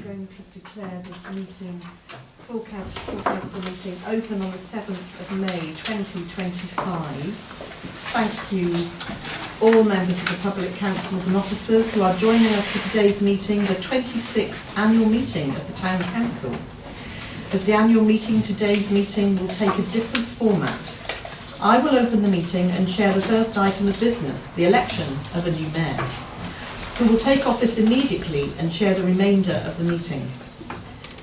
going to declare this meeting, full council meeting, open on the 7th of May 2025. Thank you all members of the public councils and officers who are joining us for today's meeting, the 26th annual meeting of the Town Council. As the annual meeting, today's meeting will take a different format. I will open the meeting and share the first item of business, the election of a new mayor, who will take office immediately and share the remainder of the meeting.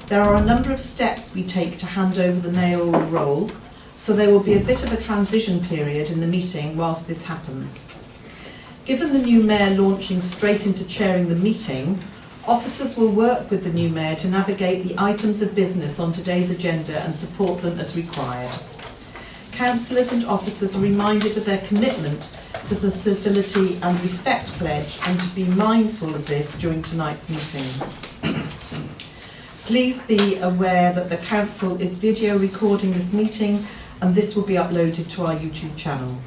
There are a number of steps we take to hand over the mayoral role, so there will be a bit of a transition period in the meeting whilst this happens. Given the new mayor launching straight into chairing the meeting, officers will work with the new mayor to navigate the items of business on today's agenda and support them as required. Councillors and officers are reminded of their commitment to the civility and respect pledge and to be mindful of this during tonight's meeting. Please be aware that the Council is video recording this meeting and this will be uploaded to our YouTube channel.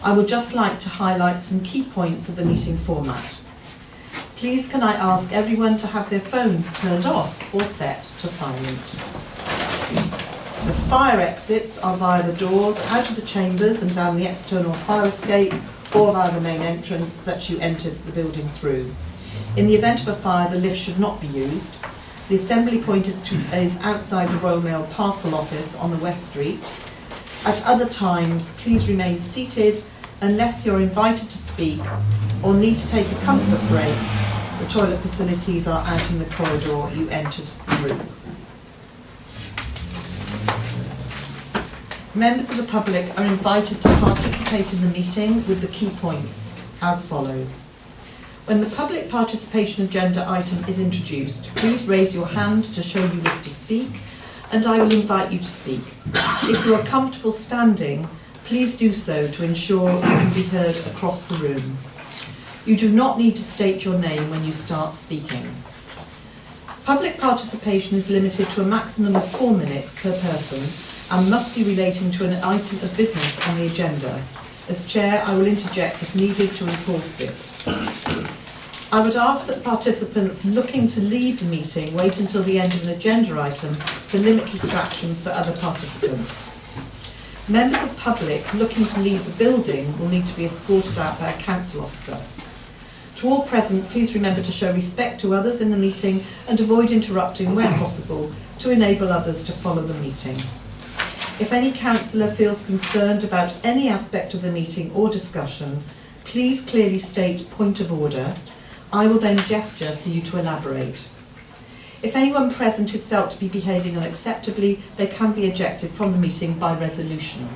I would just like to highlight some key points of the meeting format. Please can I ask everyone to have their phones turned off or set to silent. The fire exits are via the doors out of the chambers and down the external fire escape or via the main entrance that you entered the building through. In the event of a fire, the lift should not be used. The assembly point is outside the Royal Mail parcel office on the West Street. At other times, please remain seated unless you're invited to speak or need to take a comfort break. The toilet facilities are out in the corridor you entered through. Members of the public are invited to participate in the meeting with the key points as follows. When the public participation agenda item is introduced, please raise your hand to show you wish to speak, and I will invite you to speak. If you are comfortable standing, please do so to ensure you can be heard across the room. You do not need to state your name when you start speaking. Public participation is limited to a maximum of 4 minutes per person and must be relating to an item of business on the agenda. As Chair, I will interject if needed to enforce this. I would ask that participants looking to leave the meeting wait until the end of an agenda item to limit distractions for other participants. Members of the public looking to leave the building will need to be escorted out by a council officer. To all present, please remember to show respect to others in the meeting and avoid interrupting where possible to enable others to follow the meeting. If any councillor feels concerned about any aspect of the meeting or discussion, please clearly state point of order. I will then gesture for you to elaborate. If anyone present is felt to be behaving unacceptably, they can be ejected from the meeting by resolution.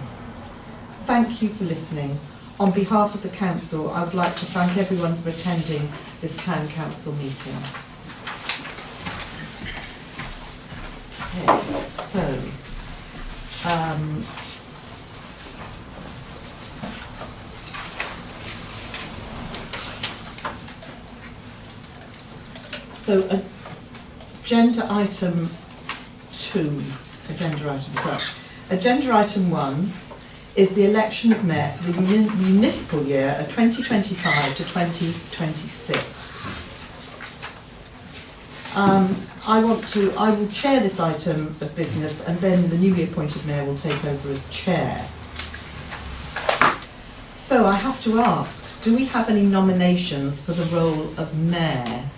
Thank you for listening. On behalf of the Council, I would like to thank everyone for attending this Town Council meeting. Okay, so agenda item 2, agenda item 1 is the election of mayor for the municipal year of 2025 to 2026. I will chair this item of business and then the newly appointed mayor will take over as chair. So I have to ask, do we have any nominations for the role of mayor?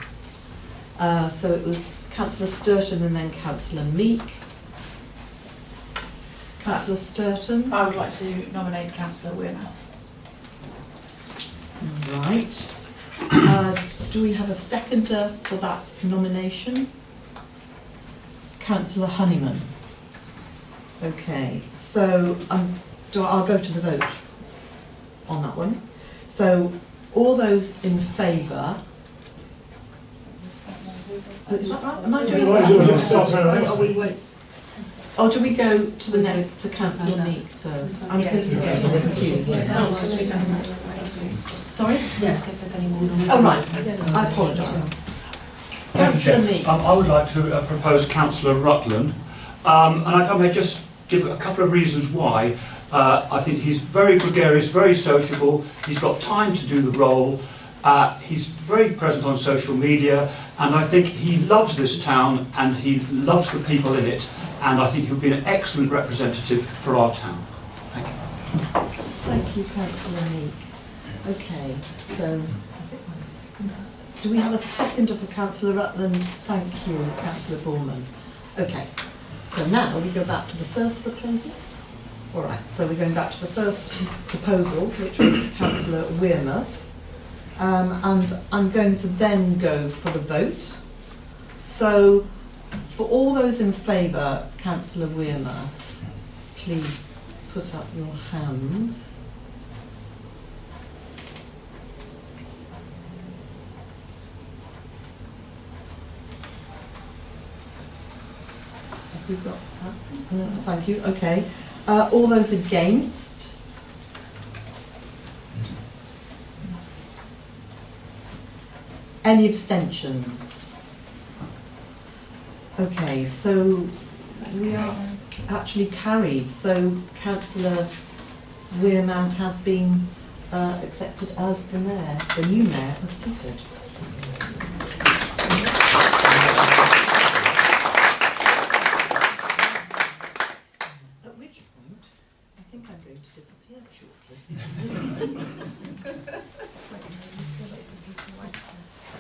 So it was Councillor Sturton and then Councillor Meek. Councillor Sturton? I would like to nominate Councillor Wearmouth. Right. Do we have a seconder for that nomination? Councillor Honeyman. Okay, so I'll go to the vote on that one. So all those in favour? Oh, is that right? Am I doing that? Or do we go to the next, to Councillor Meek first? I'm so confused. Sorry? Yes, if there's any more. Oh right, I apologise. Councillor Meek. I would like to propose Councillor Rutland, and I may just give a couple of reasons why. I think he's very gregarious, very sociable, he's got time to do the role, He's very present on social media, and I think he loves this town and he loves the people in it, and I think he'll be an excellent representative for our town. Thank you. Thank you, Councillor Meek. Okay, so do we have a seconder for Councillor Rutland? Thank you, Councillor Borman. Okay, so now we go back to the first proposal. All right, so we're going back to the first proposal, which was Councillor Wearmouth. And I'm going to then go for the vote. So, for all those in favour of Councillor Wearmouth, please put up your hands. Have we got that? No, thank you. Okay. All those against? Any abstentions? Okay, so we are actually carried. So Councillor Wearmouth has been accepted as the mayor, the new mayor of Seaford. At which point, I think I'm going to disappear shortly.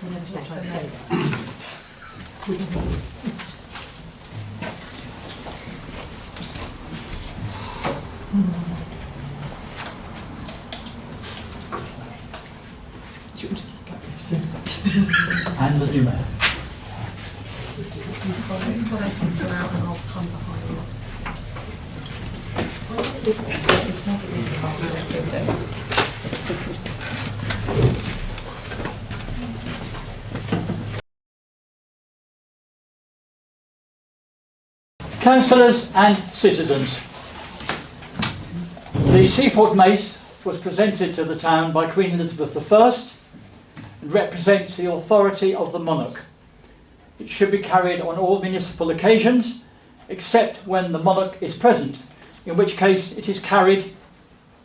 That's what I said. And the new mayor. Before I come out and I'll come behind you. Councillors and citizens, the Seaford Mace was presented to the town by Queen Elizabeth I and represents the authority of the monarch. It should be carried on all municipal occasions except when the monarch is present, in which case it is carried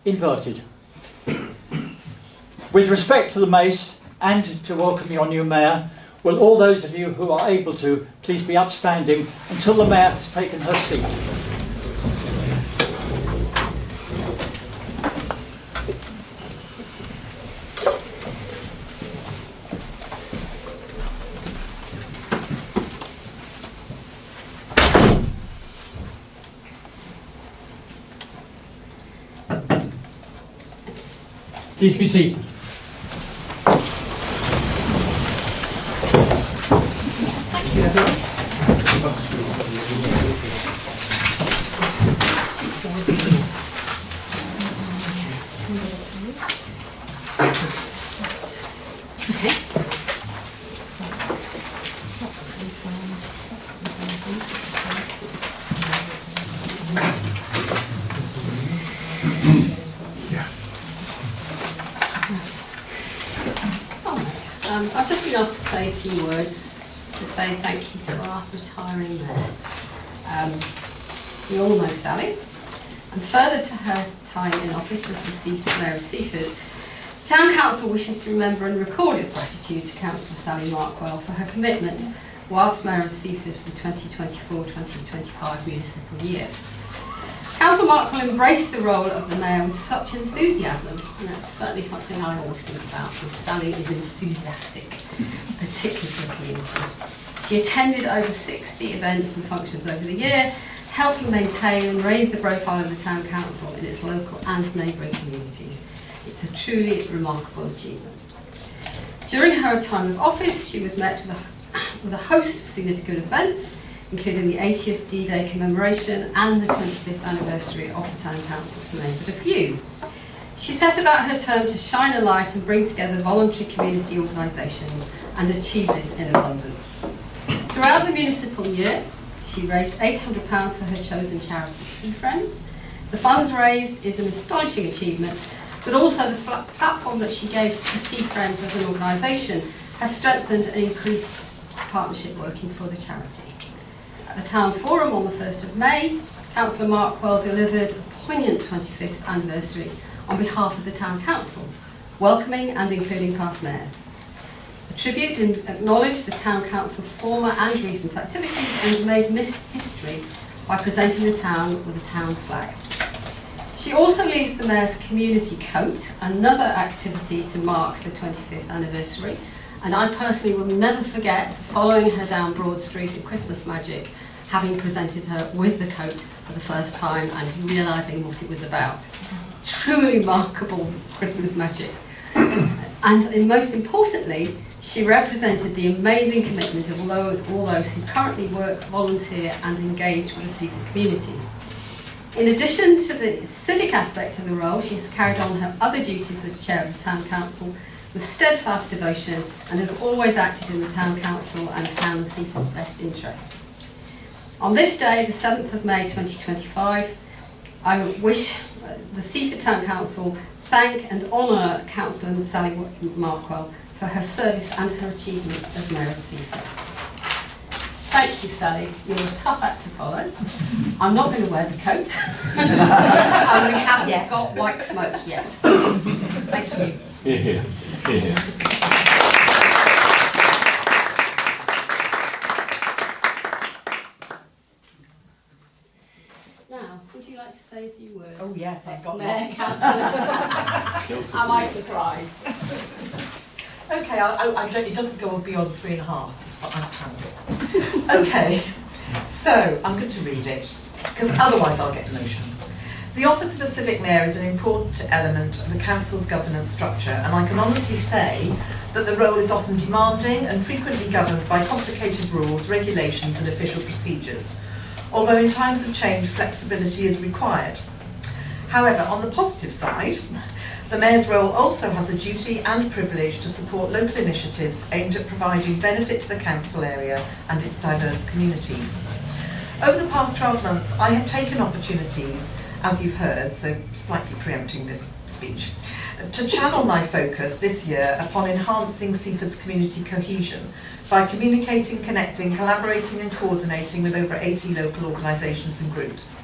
inverted. With respect to the mace and to welcome your new mayor, will all those of you who are able to please be upstanding until the mayor has taken her seat. Please be seated. Thank you, everyone. I've just been asked to say a few words to say thank you to our retiring mayor. We all know Sally, and further to her time in office as the Mayor of Seaford, the Town Council wishes to remember and record its gratitude to Councillor Sally Markwell for her commitment whilst Mayor of Seaford for the 2024-2025 municipal year. Councillor Markwell embraced the role of the mayor with such enthusiasm, and that's certainly something I always think about, because Sally is enthusiastic, particularly for the community. She attended over 60 events and functions over the year, helping maintain and raise the profile of the Town Council in its local and neighbouring communities. It's a truly remarkable achievement. During her time of office, she was met with a host of significant events, including the 80th D-Day commemoration and the 25th anniversary of the Town Council, to name but a few. She set about her term to shine a light and bring together voluntary community organisations and achieve this in abundance. Throughout the municipal year, she raised £800 for her chosen charity, Sea Friends. The funds raised is an astonishing achievement, but also the platform that she gave to Sea Friends as an organisation has strengthened and increased partnership working for the charity. At the Town Forum on the 1st of May, Councillor Markwell delivered a poignant 25th anniversary on behalf of the Town Council, welcoming and including past mayors. The tribute acknowledged the Town Council's former and recent activities and made history by presenting the town with a town flag. She also leaves the Mayor's community coat, another activity to mark the 25th anniversary, and I personally will never forget following her down Broad Street in Christmas Magic, having presented her with the coat for the first time and realising what it was about. Truly remarkable Christmas magic. And most importantly, she represented the amazing commitment of all those who currently work, volunteer and engage with the Seaford community. In addition to the civic aspect of the role, she's carried on her other duties as Chair of the Town Council with steadfast devotion and has always acted in the Town Council and Town of Seaford's best interests. On this day, the 7th of May 2025, I wish the Seaford Town Council thank and honour Councillor Sally Markwell for her service and her achievements as Mayor of Seaford. Thank you, Sally. You're a tough act to follow. I'm not going to wear the coat. And we haven't got white smoke yet. Thank you. Hear, hear. Hear, hear. Now, would you like to say a few words? Oh yes, I've got Mayor, one. Councillor. Am I surprised? Okay, I don't, it doesn't go beyond 3.5, is what I've planned. Okay, so I'm going to read it, because otherwise I'll get emotional. The office of a civic mayor is an important element of the council's governance structure, and I can honestly say that the role is often demanding and frequently governed by complicated rules, regulations and official procedures, although in times of change flexibility is required. However, on the positive side, the Mayor's role also has a duty and privilege to support local initiatives aimed at providing benefit to the council area and its diverse communities. Over the past 12 months, I have taken opportunities, as you've heard, so slightly preempting this speech, to channel my focus this year upon enhancing Seaford's community cohesion by communicating, connecting, collaborating and coordinating with over 80 local organisations and groups.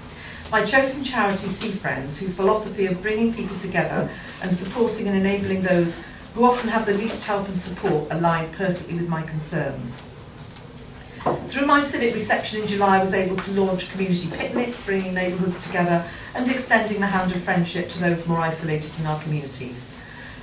My chosen charity, Sea Friends, whose philosophy of bringing people together and supporting and enabling those who often have the least help and support, aligned perfectly with my concerns. Through my civic reception in July, I was able to launch community picnics, bringing neighbourhoods together and extending the hand of friendship to those more isolated in our communities.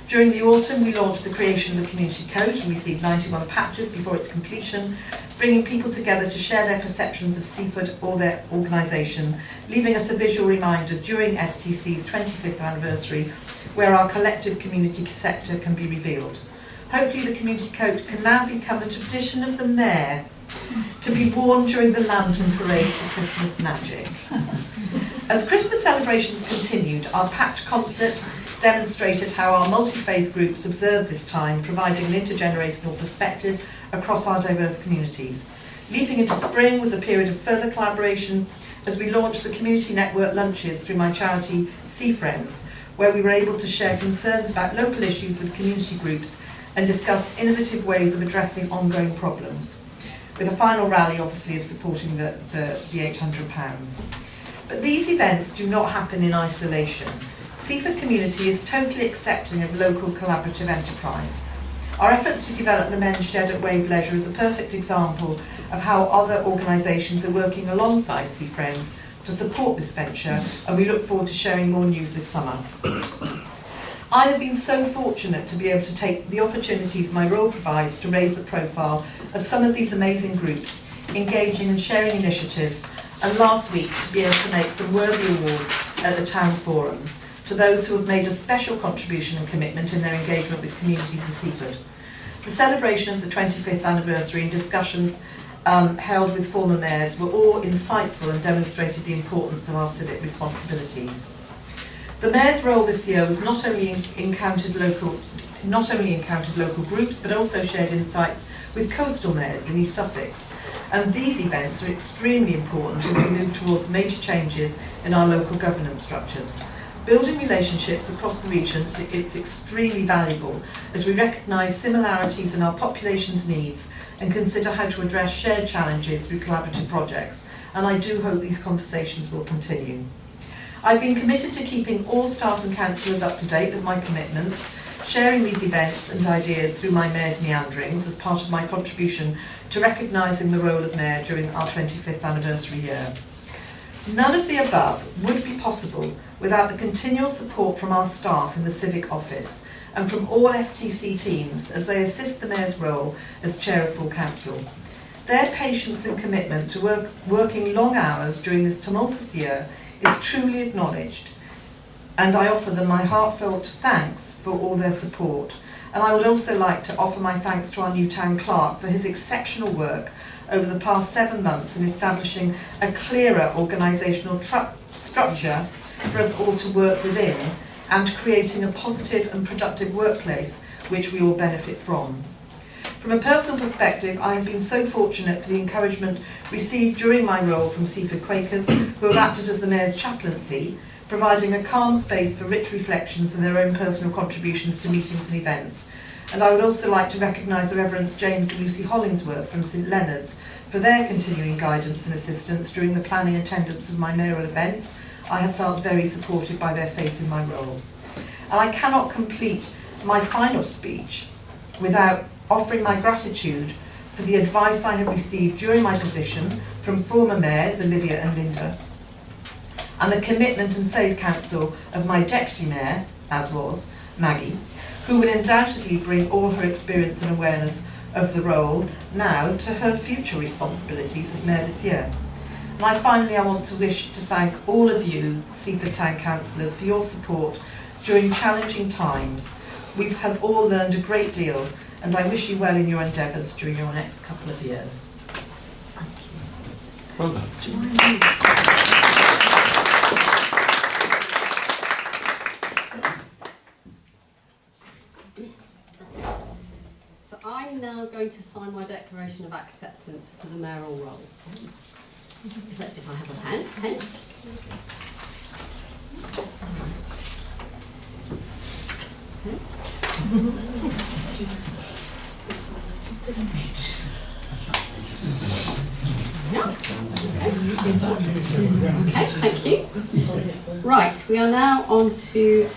During the autumn, we launched the creation of the community code and received 91 patches before its completion, bringing people together to share their perceptions of Seaford or their organisation, leaving us a visual reminder during STC's 25th anniversary, where our collective community sector can be revealed. Hopefully the community coat can now become a tradition of the Mayor to be worn during the Lantern Parade for Christmas magic. As Christmas celebrations continued, our packed concert demonstrated how our multi-faith groups observe this time, providing an intergenerational perspective across our diverse communities. Leaping into spring was a period of further collaboration as we launched the community network lunches through my charity Sea Friends, where we were able to share concerns about local issues with community groups and discuss innovative ways of addressing ongoing problems, with a final rally obviously of supporting the £800. But these events do not happen in isolation. Seaford community is totally accepting of local collaborative enterprise. Our efforts to develop the men's shed at Wave Leisure is a perfect example of how other organisations are working alongside Sea Friends to support this venture, and we look forward to sharing more news this summer. I have been so fortunate to be able to take the opportunities my role provides to raise the profile of some of these amazing groups, engaging and sharing initiatives, and last week to be able to make some worthy awards at the Town Forum to those who have made a special contribution and commitment in their engagement with communities in Seaford. The celebration of the 25th anniversary and discussions held with former mayors were all insightful and demonstrated the importance of our civic responsibilities. The Mayor's role this year was not only encountered local groups, but also shared insights with coastal mayors in East Sussex. And these events are extremely important as we move towards major changes in our local governance structures. Building relationships across the region is extremely valuable as we recognise similarities in our population's needs and consider how to address shared challenges through collaborative projects. And I do hope these conversations will continue. I've been committed to keeping all staff and councillors up to date with my commitments, sharing these events and ideas through my mayor's meanderings as part of my contribution to recognising the role of mayor during our 25th anniversary year. None of the above would be possible without the continual support from our staff in the Civic Office and from all STC teams as they assist the mayor's role as chair of full council. Their patience and commitment to working long hours during this tumultuous year is truly acknowledged, and I offer them my heartfelt thanks for all their support. And I would also like to offer my thanks to our new town clerk for his exceptional work over the past 7 months in establishing a clearer organisational structure for us all to work within and creating a positive and productive workplace which we all benefit from. From a personal perspective, I have been so fortunate for the encouragement received during my role from Seaford Quakers, who have acted as the Mayor's chaplaincy, providing a calm space for rich reflections and their own personal contributions to meetings and events. And I would also like to recognise the Reverends James and Lucy Hollingsworth from St Leonard's for their continuing guidance and assistance during the planning and attendance of my mayoral events. I have felt very supported by their faith in my role. And I cannot complete my final speech without offering my gratitude for the advice I have received during my position from former mayors Olivia and Linda, and the commitment and safe counsel of my deputy mayor, as was Maggie, who will undoubtedly bring all her experience and awareness of the role now to her future responsibilities as mayor this year. And I want to wish to thank all of you, Seaford Town Councillors, for your support during challenging times. We have all learned a great deal, and I wish you well in your endeavours during your next couple of years. Thank you. Well done. So I'm now going to sign my declaration of acceptance for the mayoral role. If I have a pen. Okay, thank you. Right, we are now on to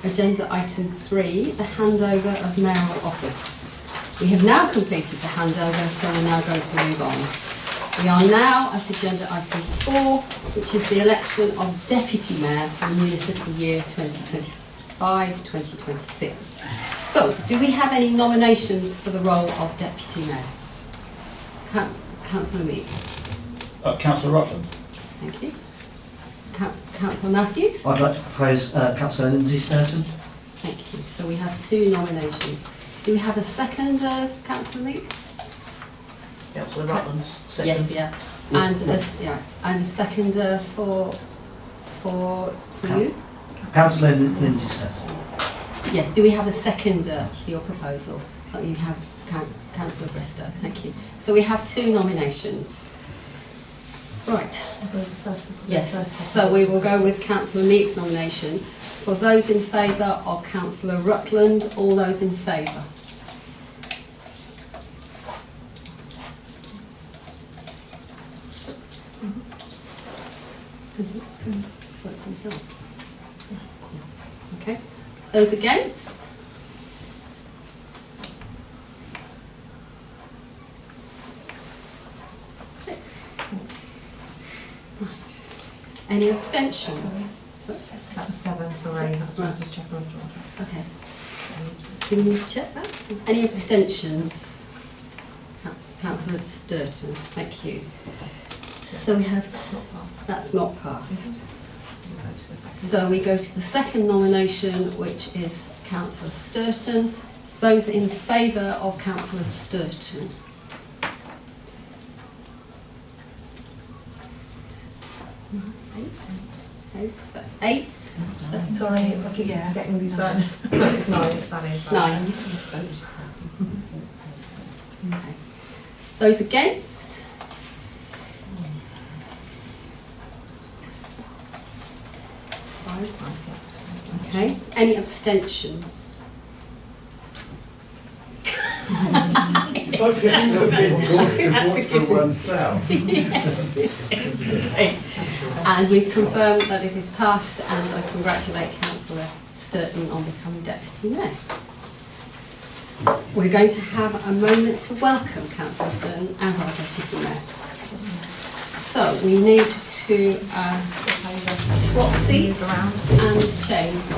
agenda item 3, the handover of mayoral office. We have now completed the handover, so we're now going to move on. We are now at agenda item 4, which is the election of deputy mayor for the municipal year 2025-2026. So, do we have any nominations for the role of deputy mayor? Councillor Meeks. Councillor Rutland. Thank you. Councillor Matthews. I'd like to propose Councillor Lindsay Sturton. Thank you. So we have 2 nominations. Do we have a second, Councillor Meeks? Councillor Rutland, second. Yes, yeah. And a seconder for you? Councillor Lindsay Sturton. Yes. Do we have a seconder for your proposal? Oh, you have Councillor Bristow. Thank you. So we have 2 nominations. Right. Yes. So we will go with Councillor Meeks' nomination. For those in favour of Councillor Rutland, all those in favour? Okay. Those against? Right. Any abstentions? That was 7, sorry. That's what I was checking on. Okay. Do we need to check that? Any abstentions? Councillor Sturton, thank you. So we have, that's not passed. So we go to the second nomination, which is Councillor Sturton. Those in favour of Councillor Sturton? Eight. That's 8. Sorry, I keep getting these signs. Sorry, it's 9, it's Sally. 9. Okay. Those against? Okay. Any abstentions? For oneself. And we've confirmed that it is passed, and I congratulate Councillor Sturton on becoming Deputy Mayor. We're going to have a moment to welcome Councillor Sturton as our Deputy Mayor. So we need to swap seats and chairs.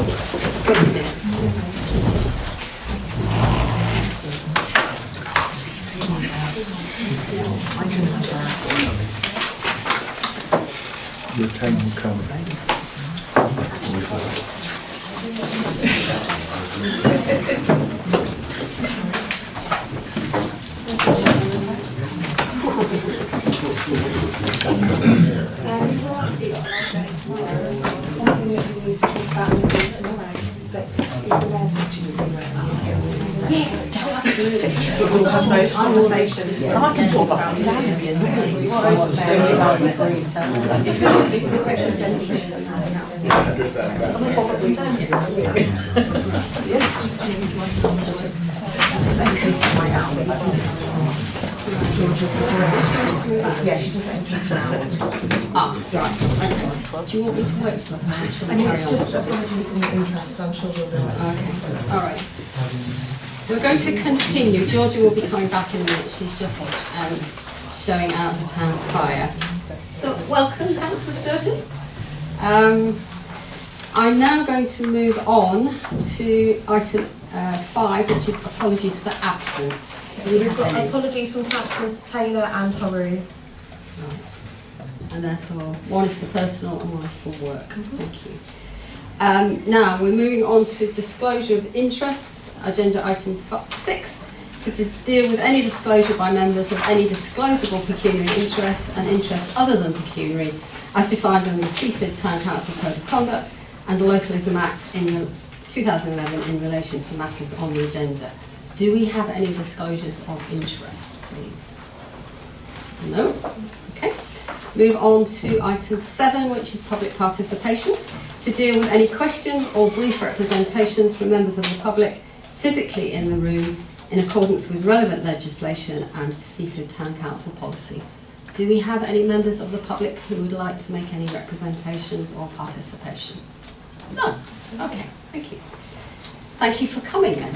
Your time will come. Something that we need to talk about in the meeting tomorrow, but if the mayor's actually yes, definitely. We'll have those conversations. And I can talk about yeah, she doesn't interest me. Ah, right. Okay. Do you want me to wait till the I mean, it's just that there's an interest, so I'm sure we'll do it. Okay, all right. We're going to continue. Georgia will be coming back in a minute. She's just showing out the town crier. So, welcome, Councillor Sturton. I'm now going to move on to item 5, which is apologies for absence. So we've got apologies from Councillors Taylor and Haroon. Right. And therefore, one is for personal and one is for work. Thank you. Now, we're moving on to disclosure of interests, agenda item 6, to deal with any disclosure by members of any disclosable pecuniary interests and interests other than pecuniary, as defined in the Seaford Town Council Code of Conduct and the Localism Act in 2011 in relation to matters on the agenda. Do we have any disclosures of interest, please? No? Okay. Move on to item 7, which is public participation, to deal with any questions or brief representations from members of the public physically in the room in accordance with relevant legislation and Seaford Town Council policy. Do we have any members of the public who would like to make any representations or participation? No? Okay, thank you. Thank you for coming then.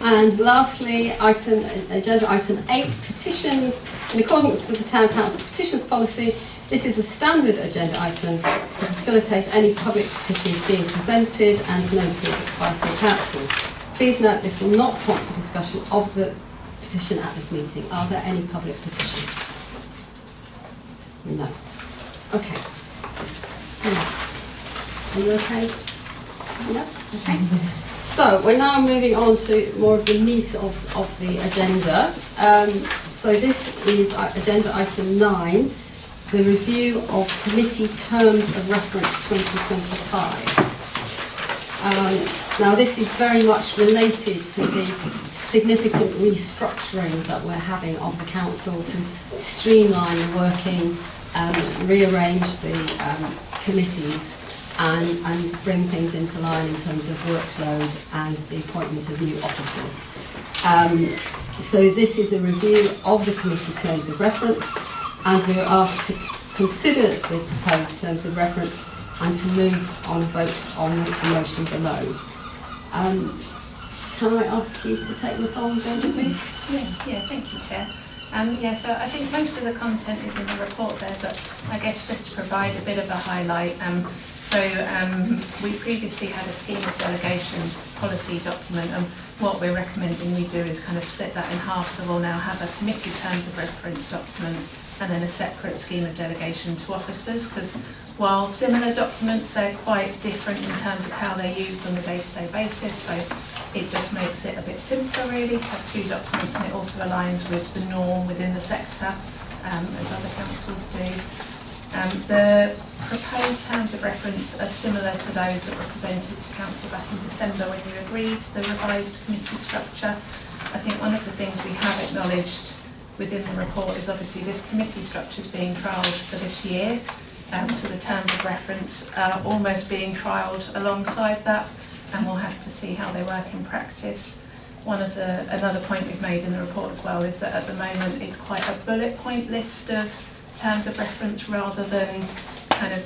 And lastly, agenda item 8, petitions. In accordance with the Town Council petitions policy, this is a standard agenda item to facilitate any public petitions being presented and noted by the Council. Please note this will not prompt a discussion of the petition at this meeting. Are there any public petitions? No. Okay. Are you okay? No? Okay. So we're now moving on to more of the meat of the agenda. So this is agenda item 9, the review of committee terms of reference 2025. Now this is very much related to the significant restructuring that we're having of the council to streamline the working, rearrange the committees and bring things into line in terms of workload and the appointment of new officers. So this is a review of the committee terms of reference, and we are asked to consider the proposed terms of reference and to move on a vote on the motion below. Can I ask you to take this on, Georgia, please? Yeah, thank you, Chair. So I think most of the content is in the report there, but I guess just to provide a bit of a highlight. We previously had a scheme of delegation policy document, and what we're recommending we do is kind of split that in half. So we'll now have a committee terms of reference document and then a separate scheme of delegation to officers, because while similar documents, they're quite different in terms of how they're used on a day-to-day basis. So it just makes it a bit simpler really to have two documents, and it also aligns with the norm within the sector, as other councils do. The proposed terms of reference are similar to those that were presented to Council back in December when you agreed the revised committee structure. I think one of the things we have acknowledged within the report is obviously this committee structure is being trialled for this year. So the terms of reference are almost being trialled alongside that, and we'll have to see how they work in practice. Another point we've made in the report as well is that at the moment it's quite a bullet point list of terms of reference rather than kind of,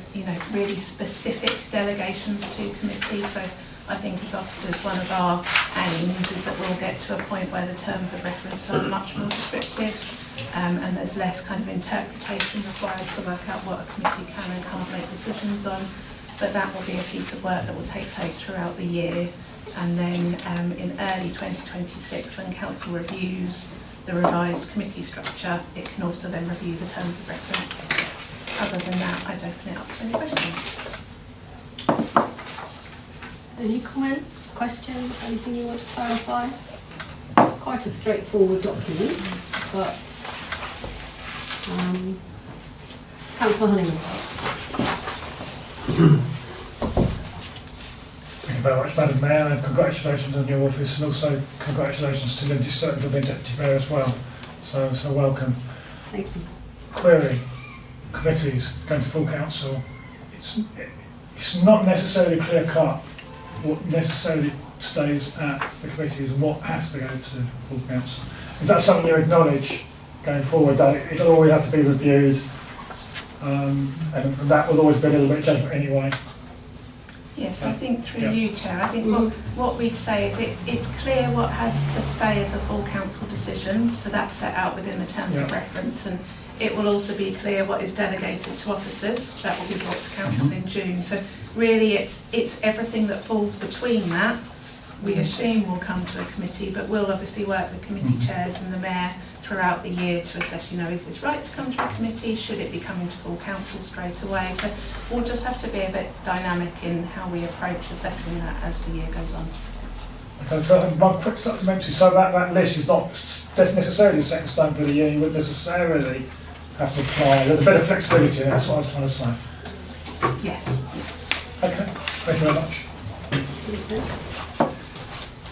really specific delegations to committees. So I think as officers, one of our aims is that we'll get to a point where the terms of reference are much more descriptive, and there's less kind of interpretation required to work out what a committee can and can't make decisions on. But that will be a piece of work that will take place throughout the year, and then in early 2026, when Council reviews the revised committee structure, it can also then review the terms of reference. Other than that, I'd open it up to any questions. Any comments, questions, anything you want to clarify? It's quite a straightforward document, but Councillor Honeyman. Thank you very much, Madam Mayor, and congratulations on your office, and also congratulations to Lindsay Sturton for being Deputy Mayor as well. So welcome. Thank you. Query, committees going to full council. It's not necessarily clear cut what necessarily stays at the committees and what has to go to full council. Is that something you acknowledge going forward, that it'll always have to be reviewed, and that will always be a little bit of judgment anyway? Yes, I think through you, Chair, I think what we'd say is it's clear what has to stay as a full council decision, so that's set out within the terms of reference, and it will also be clear what is delegated to officers. That will be brought to council in June. So really it's everything that falls between that, we assume will come to a committee, but we'll obviously work with committee chairs and the mayor throughout the year to assess, is this right to come through a committee? Should it be coming to full council straight away? So we'll just have to be a bit dynamic in how we approach assessing that as the year goes on. Okay, so one quick supplementary. So that list is not necessarily set in stone for the year. You wouldn't necessarily have to apply. There's a bit of flexibility there. That's what I was trying to say. Yes. Okay. Thank you very much.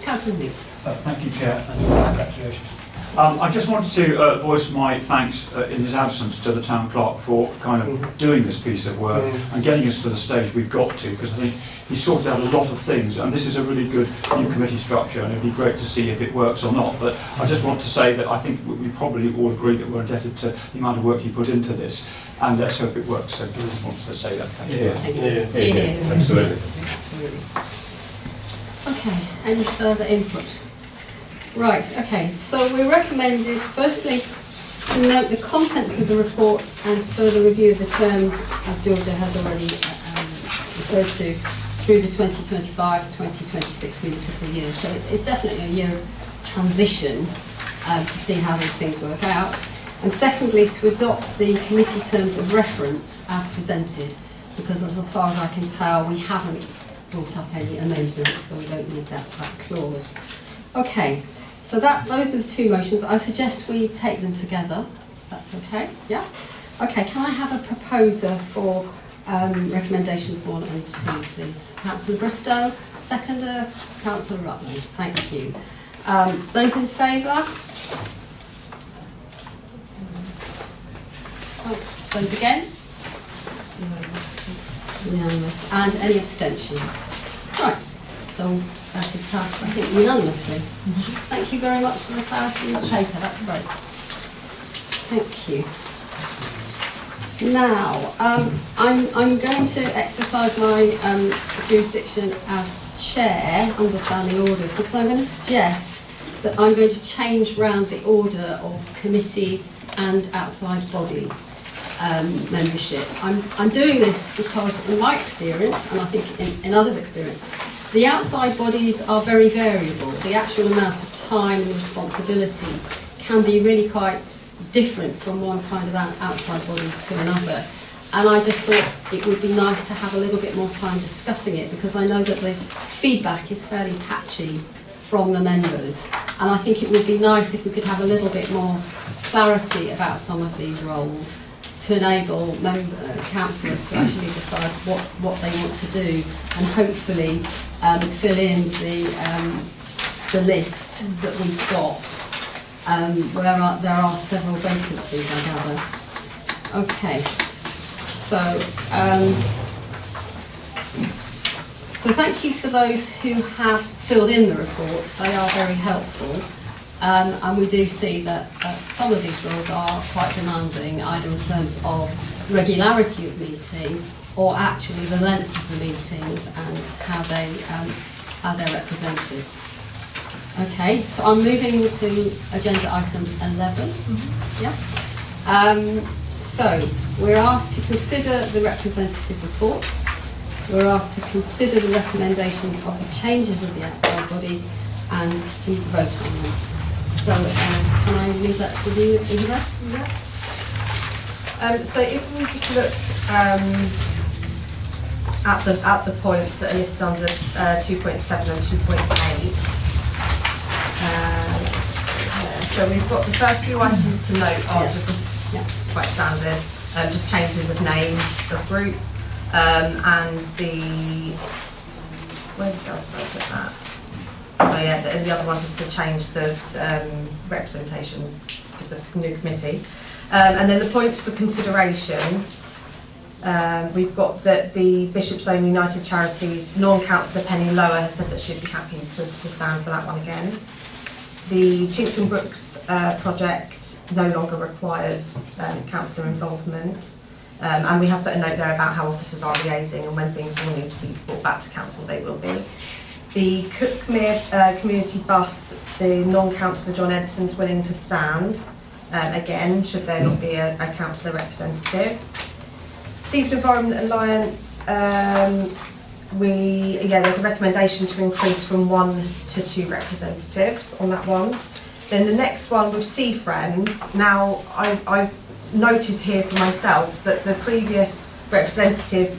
Councillor Nick. Thank you, Chair, and congratulations. I just wanted to voice my thanks in his absence to the Town Clerk for kind of doing this piece of work and getting us to the stage we've got to, because I think he sorted out a lot of things, and this is a really good new committee structure, and it'd be great to see if it works or not. But I just want to say that I think we probably all agree that we're indebted to the amount of work he put into this, and let's hope it works. So I just wanted to say that. Thank you. Absolutely. Okay, any further input? Right, okay, so we recommended firstly to note the contents of the report and further review of the terms, as Georgia has already referred to, through the 2025-2026 municipal year. So it's definitely a year of transition to see how these things work out. And secondly, to adopt the committee terms of reference as presented, because as far as I can tell, we haven't brought up any amendments, so we don't need that clause. Okay. So those are the two motions. I suggest we take them together. That's okay? Yeah? Okay, can I have a proposer for recommendations 1 and 2, please? Councillor Bristow, seconder, Councillor Rutland. Thank you. Those in favour? Those against? Unanimous. And any abstentions? Right, so that is passed, I think, unanimously. Thank you very much for the clarity in the paper, that's great. Thank you. Now, I'm going to exercise my jurisdiction as chair under standing orders, because I'm going to suggest that I'm going to change round the order of committee and outside body membership. I'm doing this because in my experience, and I think in others' experience, the outside bodies are very variable. The actual amount of time and responsibility can be really quite different from one kind of outside body to another. And I just thought it would be nice to have a little bit more time discussing it, because I know that the feedback is fairly patchy from the members. And I think it would be nice if we could have a little bit more clarity about some of these roles, to enable councillors to actually decide what they want to do, and hopefully fill in the list that we've got, where there are several vacancies, I gather. Okay, so thank you for those who have filled in the reports. They are very helpful. And we do see that some of these roles are quite demanding, either in terms of regularity of meetings, or actually the length of the meetings and how they're represented. Okay, so I'm moving to agenda item 11. Yeah. So we're asked to consider the representative reports. We're asked to consider the recommendations of the changes of the outside body and to vote on them. So can I leave that to you, Eva? Yeah. So if we just look at the points that are listed under 2.7 and 2.8. So we've got the first few items to note are just quite standard, just changes of names of group, and the, where did I start with that? Oh yeah, and the other one just to change the representation of the new committee. And then the points for consideration, we've got that the Bishop's Own United Charities non-councillor Penny Lower has said that she'd be happy to stand for that one again. The Chincton Brooks project no longer requires councillor involvement, and we have put a note there about how officers are liaising, and when things will need to be brought back to council they will be. The Cookmere community bus, the non-councillor John Edson's willing to stand, again, should there not be a councillor representative. Seaford Environment Alliance, there's a recommendation to increase from 1 to 2 representatives on that one. Then the next one with Sea Friends, now I've noted here for myself that the previous representative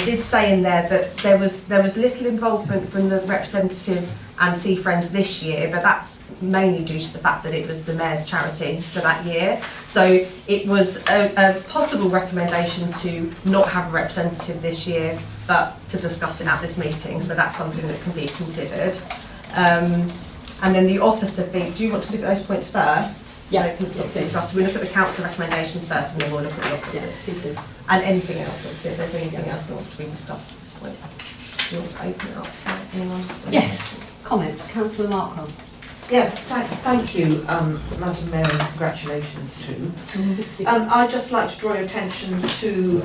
did say in there that there was little involvement from the representative and Sea Friends this year, but that's mainly due to the fact that it was the Mayor's charity for that year. So it was a possible recommendation to not have a representative this year, but to discuss it at this meeting, so that's something that can be considered. And then the officer fee, do you want to look at those points first? So we can discuss. We look at the council recommendations first and then we'll look at the officers. Yes, and anything else, obviously, if there's anything else that wants to be discussed at this point. Do you want to open it up to anyone? Yes. Comments. Councillor Markwell. Yes, thank you, Madam Mayor, and congratulations too. I'd just like to draw your attention to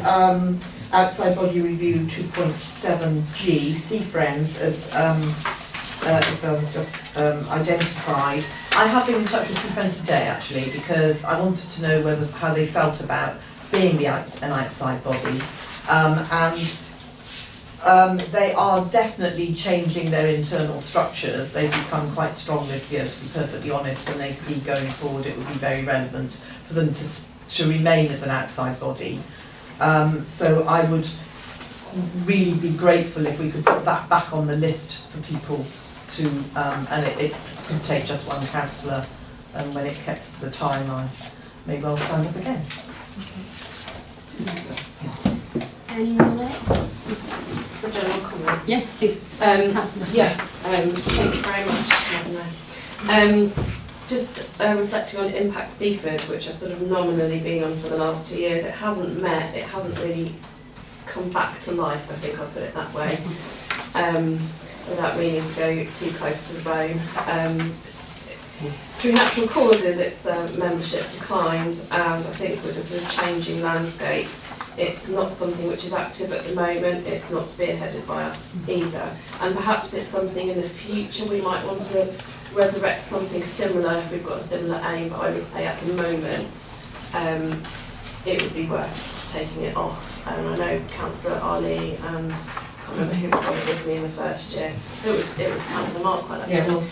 outside body review 2.7G, Sea Friends, as Isabel has just identified. I have been in touch with Sea Friends today actually, because I wanted to know how they felt about being an outside body, and they are definitely changing their internal structures. They've become quite strong this year, to be perfectly honest, and they see going forward it would be very relevant for them to remain as an outside body. So I would really be grateful if we could put that back on the list for people to, and it could take just one councillor, and when it gets to the time I may well stand up again. Anyone else? For general comment. Yes, please. Thank you very much, Madam Mayor. Just reflecting on Impact Seaford, which I've sort of nominally been on for the last 2 years, it hasn't really come back to life, I think I'll put it that way, without meaning to go too close to the bone. Through natural causes, its membership declined, and I think with the sort of changing landscape, it's not something which is active at the moment, it's not spearheaded by us either. And perhaps it's something in the future we might want to resurrect something similar if we've got a similar aim, but I would say at the moment it would be worth taking it off. And I know Councillor Ali and I can't remember who was on it with me in the first year. It was Councillor Markwell actually.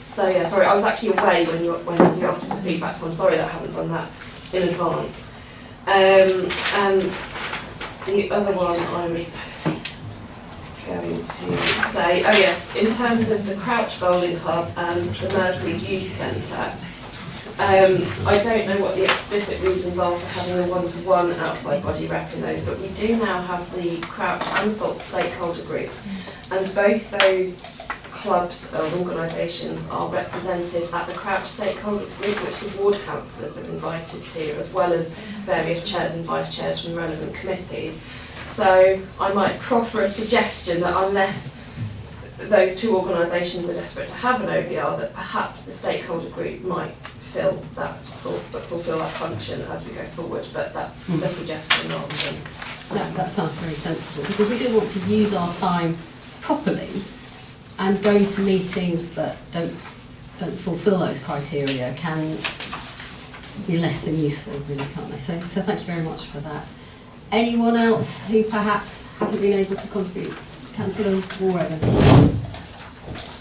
So yeah, sorry, I was actually away when you asked for the feedback, so I'm sorry that I haven't done that in advance. And the other one I was going to say, oh yes, in terms of the Crouch Bowling Club and the Mercury Youth Centre, I don't know what the explicit reasons are for having a one-to-one outside body rep in those, but we do now have the Crouch and Salt stakeholder groups, and both those clubs or organisations are represented at the Crouch Stakeholders Group, which the ward councillors are invited to, as well as various chairs and vice chairs from relevant committees. So I might proffer a suggestion that unless those two organisations are desperate to have an OBR, that perhaps the stakeholder group might fulfil that function as we go forward. But that's a suggestion rather than. That sounds very sensible, because we do want to use our time properly, and going to meetings that don't fulfil those criteria can be less than useful, really, can't they? So thank you very much for that. Anyone else who perhaps hasn't been able to contribute? Councillor Warren.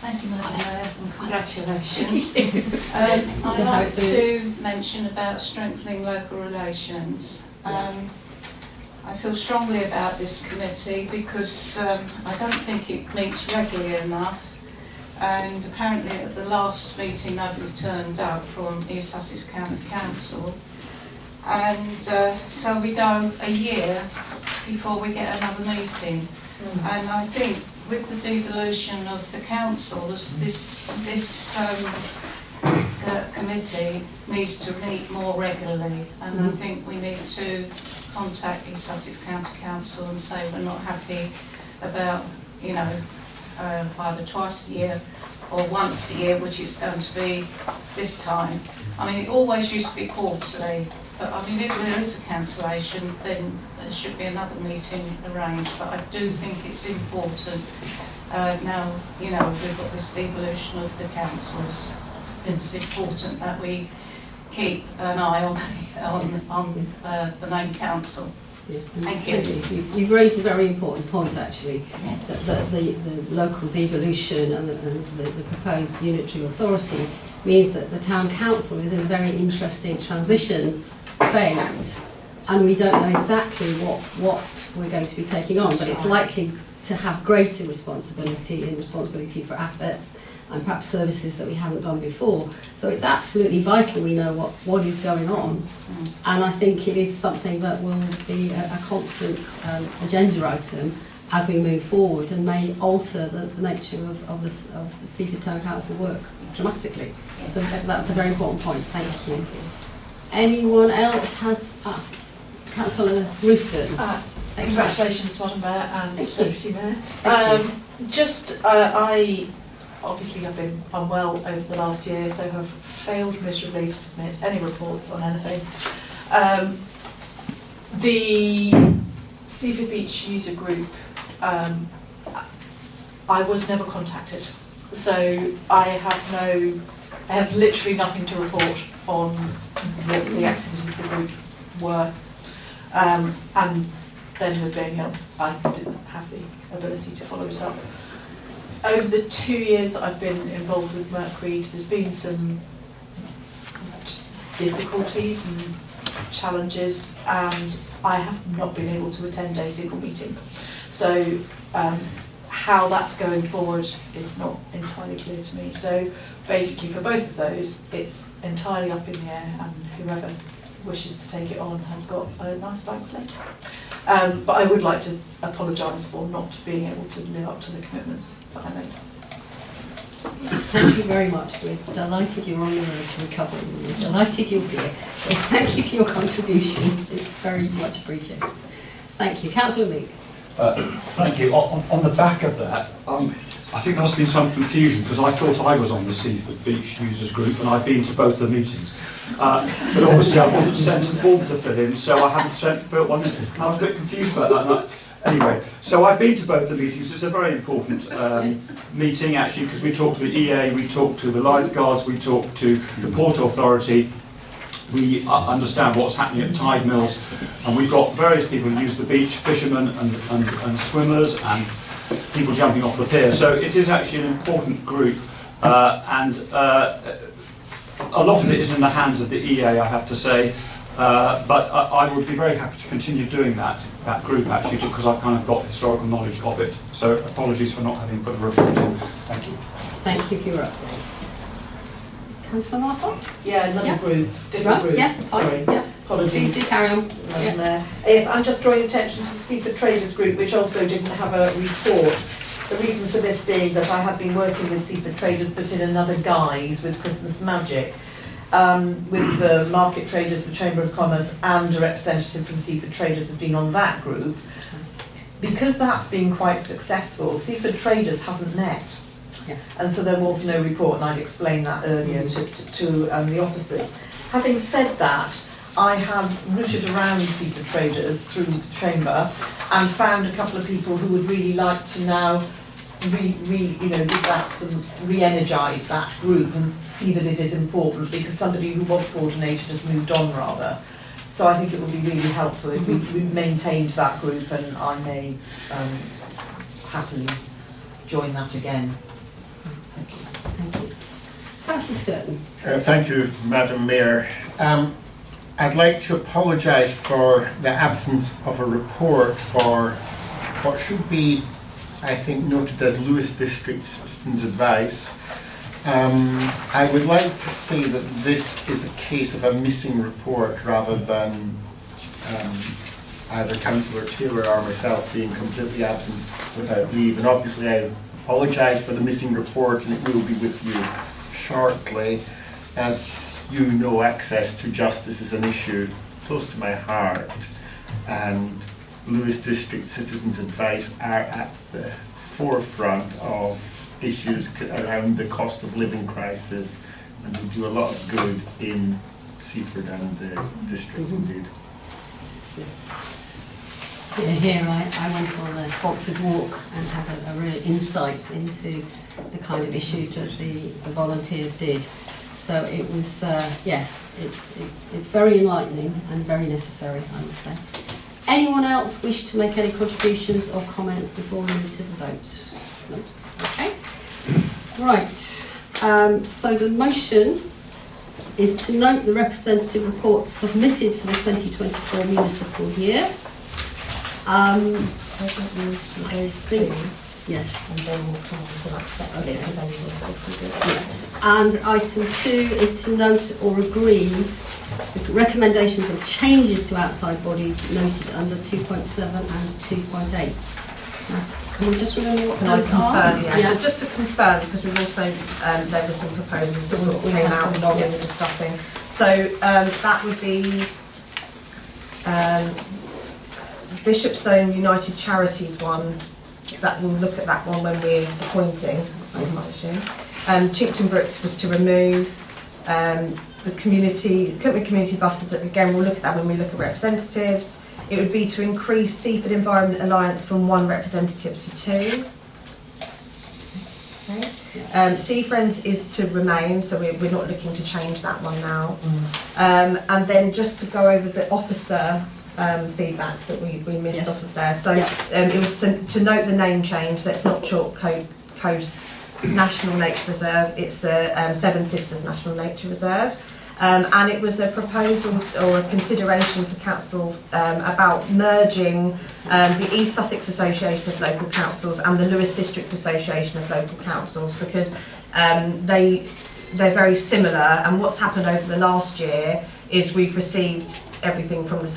Thank you, Madam Mayor, and Congratulations. I'd like to mention about strengthening local relations. I feel strongly about this committee because I don't think it meets regularly enough, and apparently at the last meeting nobody turned up from East Sussex County Council, and so we go a year before we get another meeting. And I think with the devolution of the councils, this committee needs to meet more regularly, and I think we need to contact East Sussex County Council and say we're not happy about, either twice a year or once a year, which it's going to be this time. I mean, it always used to be quarterly, but I mean, if there is a cancellation, then there should be another meeting arranged. But I do think it's important now, we've got this devolution of the councils. It's important that we keep an eye on the main council. Yeah. Thank you. You've raised a very important point, actually, that the local devolution and the proposed unitary authority means that the town council is in a very interesting transition phase, and we don't know exactly what we're going to be taking on, but it's likely to have greater responsibility for assets and perhaps services that we haven't done before. So it's absolutely vital we know what is going on, and I think it is something that will be a constant agenda item as we move forward, and may alter the nature of the Seaford Town Council work dramatically. So that's a very important point. Thank you. Anyone else has... Councillor Rooston. Congratulations, Madam Mayor and Deputy Mayor. Obviously I've been unwell over the last year, so have failed miserably to submit any reports on anything. The Seaford Beach user group, I was never contacted, so I have literally nothing to report on what the activities of the group were. And then with being ill, I didn't have the ability to follow it up. Over the 2 years that I've been involved with Mercury, there's been some difficulties and challenges, and I have not been able to attend a single meeting. So how that's going forward is not entirely clear to me. So basically for both of those, it's entirely up in the air, and whoever wishes to take it on has got a nice blank slate. But I would like to apologise for not being able to live up to the commitments that I made. Thank you very much. We're delighted you're on the road to recovery. We're delighted you're here. So thank you for your contribution. It's very much appreciated. Thank you. Councillor Meek. Thank you. On the back of that, I think there must have been some confusion, because I thought I was on the Seaford Beach Users Group and I've been to both the meetings. But obviously I wasn't sent a form to fill in, so I haven't filled one in. I was a bit confused about that. Anyway, so I've been to both the meetings. It's a very important meeting, actually, because we talked to the EA, we talked to the lifeguards, we talked to the Port Authority. We understand what's happening at tide mills, and we've got various people who use the beach, fishermen and swimmers and people jumping off the pier. So it is actually an important group, and a lot of it is in the hands of the EA, I have to say, but I would be very happy to continue doing that group, actually, because I've kind of got historical knowledge of it. So apologies for not having put a report in. Thank you. Thank you for your update. Councillor Marple? Yeah, another group, different group. Yeah, fine. Sorry. Yeah. Apologies. Please do carry on. Yes, I'm just drawing attention to the Seaford Traders Group, which also didn't have a report. The reason for this being that I have been working with Seaford Traders, but in another guise, with Christmas Magic, with the market traders, the Chamber of Commerce, and a representative from Seaford Traders have been on that group. Because that's been quite successful, Seaford Traders hasn't met. Yeah. And so there was no report, and I'd explained that earlier to the officers. Having said that, I have routed around Seaford traders through the chamber and found a couple of people who would really like to now give that some re-energise that group and see that it is important, because somebody who was coordinated has moved on rather. So I think it would be really helpful if we maintained that group, and I may happily join that again. Thank you. Thank you. Councillor Sturton. Thank you, Madam Mayor. I'd like to apologise for the absence of a report for what should be, I think, noted as Lewis District Citizens Advice. I would like to say that this is a case of a missing report rather than either Councillor Taylor or myself being completely absent without leave. And obviously I apologise for the missing report, and it will be with you shortly. As you know, access to justice is an issue close to my heart, and Lewis District Citizens Advice are at the forefront of issues around the cost of living crisis, and we do a lot of good in Seaford and the district indeed. Yeah, here I went on a sponsored walk and had a real insight into the kind of issues that the volunteers did. So it was, yes, it's very enlightening and very necessary, I would say. Anyone else wish to make any contributions or comments before we move to the vote? No? Okay. Right. So the motion is to note the representative reports submitted for the 2024 municipal year. Yes. And then we'll come on to that separately. Yes. And item 2 is to note or agree the recommendations of changes to outside bodies noted under 2.7 and 2.8. Can we just remember what those are? Yeah. So just to confirm, because we've also there were some proposals that sort of came out while we were discussing. So that would be Bishopstone United Charities one. That we'll look at that one when we're appointing, I might assume. Chinkton Brooks was to remove the community buses. Again, we'll look at that when we look at representatives. It would be to increase Seaford Environment Alliance from 1 representative to 2. Okay. Sea Friends is to remain, so we're not looking to change that one now. And then just to go over the officer feedback that we missed off of there. So it was to note the name change, so it's not Chalk Coast National Nature Reserve, it's the Seven Sisters National Nature Reserve. And it was a proposal or a consideration for council about merging the East Sussex Association of Local Councils and the Lewis District Association of Local Councils, because they're very similar, and what's happened over the last year is we've received everything from the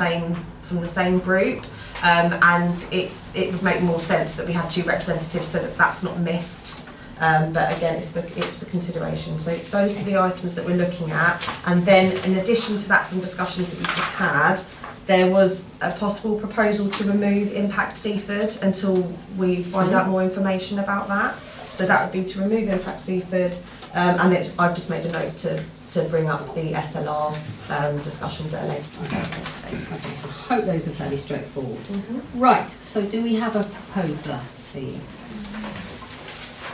same group, and it would make more sense that we have 2 representatives so that that's not missed. But again, it's for consideration. So those are the items that we're looking at. And then in addition to that, from discussions that we just had, there was a possible proposal to remove Impact Seaford until we find out more information about that. So that would be to remove Impact Seaford, and I've just made a note to bring up the SLR discussions at a later point. Okay. I hope those are fairly straightforward. Right, so do we have a proposer, please?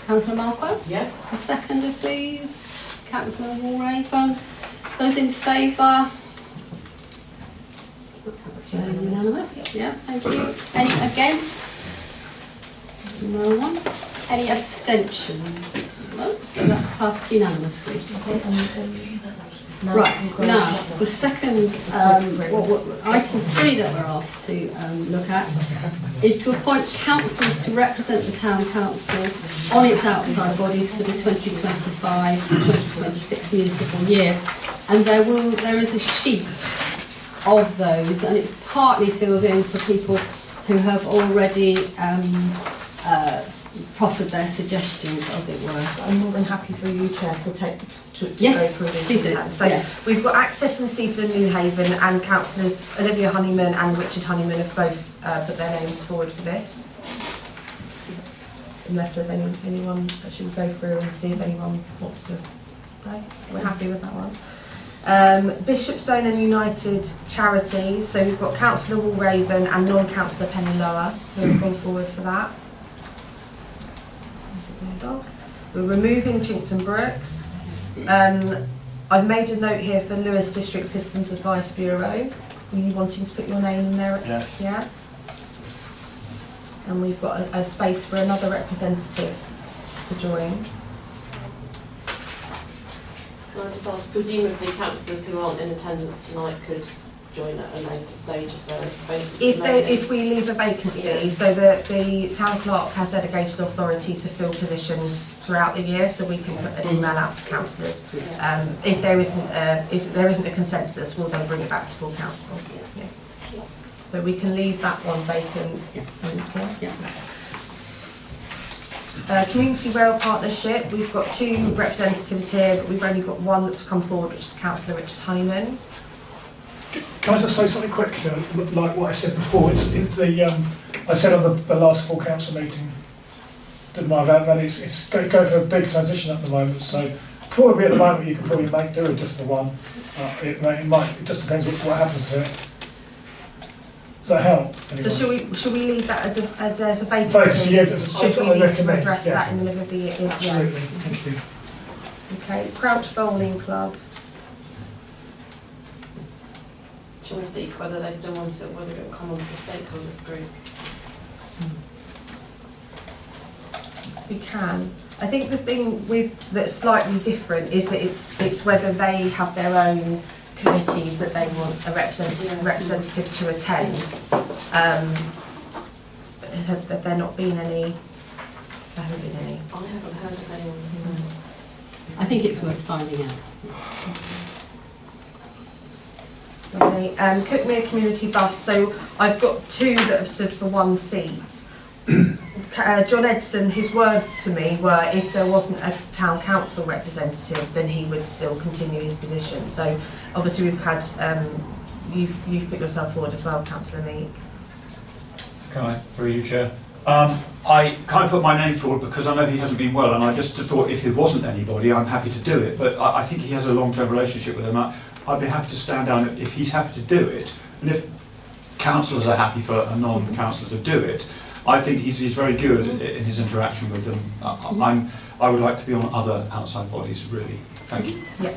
Councillor Markwell? Yes. A seconder, please. Councillor Walraven. Those in favour? That's unanimous. Yeah, thank you. Any against? No one. Any abstentions? No, so that's passed unanimously. Right, now the second item 3 that we're asked to look at is to appoint councillors to represent the town council on its outside bodies for the 2025-2026 municipal year, and there is a sheet of those, and it's partly filled in for people who have already proffered their suggestions, as it were. I'm more than happy for you, Chair, to go through these. Please do. So we've got Access in Seaford and New Haven, and councillors Olivia Honeyman and Richard Honeyman have both put their names forward for this. unless there's anyone that should go through and see if anyone wants to. No, we're happy with that one. Bishopstone and United Charities, so we've got Councillor Walraven and non-councillor Penny Lower who have gone forward for that. We're removing Chinkton Brooks. I've made a note here for Lewis District Systems Advice Bureau. Are you wanting to put your name in there? Yes. Yeah. And we've got a space for another representative to join. Can I just ask, presumably councillors who aren't in attendance tonight could join at a later stage if there are spaces If we leave a vacancy, so that the town clerk has delegated authority to fill positions throughout the year, so we can put an email out to councillors. If there isn't a consensus, we'll then bring it back to full council. Yeah. But we can leave that one vacant. Community Rail Partnership, we've got 2 representatives here, but we've only got one that's come forward, which is Councillor Richard Hyman. Can I just say something quick, like what I said before? It's the I said on the last full council meeting, didn't I, that it's going for a big transition at the moment. So probably at the moment you can probably do with just the one. It just depends what happens to it. Does that help? Anyway? So should we leave that as a vacancy? Vacancy, yeah, that's should what we I need to recommend. address that in the middle of the year? Absolutely, thank you. Okay, Crouch Bowling Club. Shall we seek whether they still want it, whether it will come onto the stakeholders group? We can. I think the thing that's slightly different is that it's whether they have their own committees that they want a representative to attend. Have there not been any? There haven't been any. I haven't heard of anyone. I think it's worth finding out. Lovely. Cookmere Community Bus. So I've got 2 that have stood for 1 seat. John Edson, his words to me were if there wasn't a town council representative, then he would still continue his position. So obviously we've had, you've put yourself forward as well, Councillor Meek. Can I, through you, Chair? I can't put my name forward because I know he hasn't been well, and I just thought if there wasn't anybody, I'm happy to do it. But I think he has a long-term relationship with him. I'd be happy to stand down if he's happy to do it, and if councillors are happy for a non-councillor to do it. I think he's very good in his interaction with them. I would like to be on other outside bodies, really. Thank you. Yeah.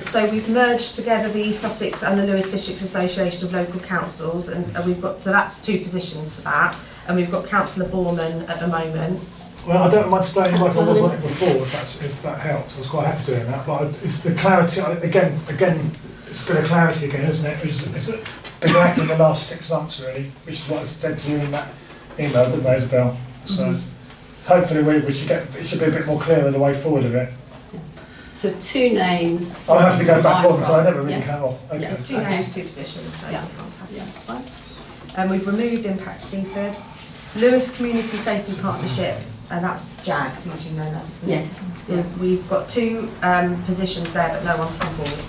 So we've merged together the East Sussex and the Lewis District Association of Local Councils, and we've got, so that's 2 positions for that, and we've got Councillor Borman at the moment. Well, I don't mind staying like I was on it before, if that helps. I was quite happy doing that, but it's the clarity, again, it's a bit of clarity again, isn't it? It's been lacking in the last 6 months, really, which is what I said to you in that email, didn't I, Isabel? So hopefully it should be a bit more clear the way forward of it. So 2 names. I'll have to go back on because I never really came on. Okay. Yes, 2 names, 2 positions, so you can't have that. And we've removed Impact Seaford. Lewis Community Safety Partnership, and that's JAG, usually known as, isn't it? Yes. Yeah. We've got 2 positions there, but no one's come forward.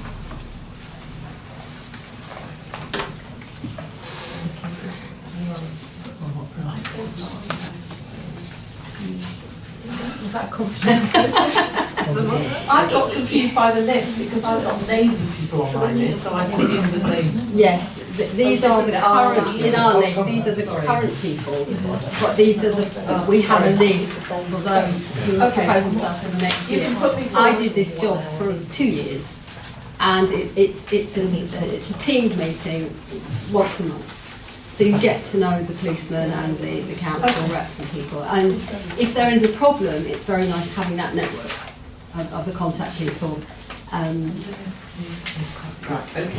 Was that confident? I got confused by the list because I've got names of people on my list, so I presumed that they... Yes, these are the current, in our list, these are the current people, but these are the, we have a list for those who are proposing stuff for the next year. I did this job for 2 years, and it's a Teams meeting once a month. So you get to know the policemen and the council reps and people. And if there is a problem, it's very nice having that network of the contact people. Right, okay.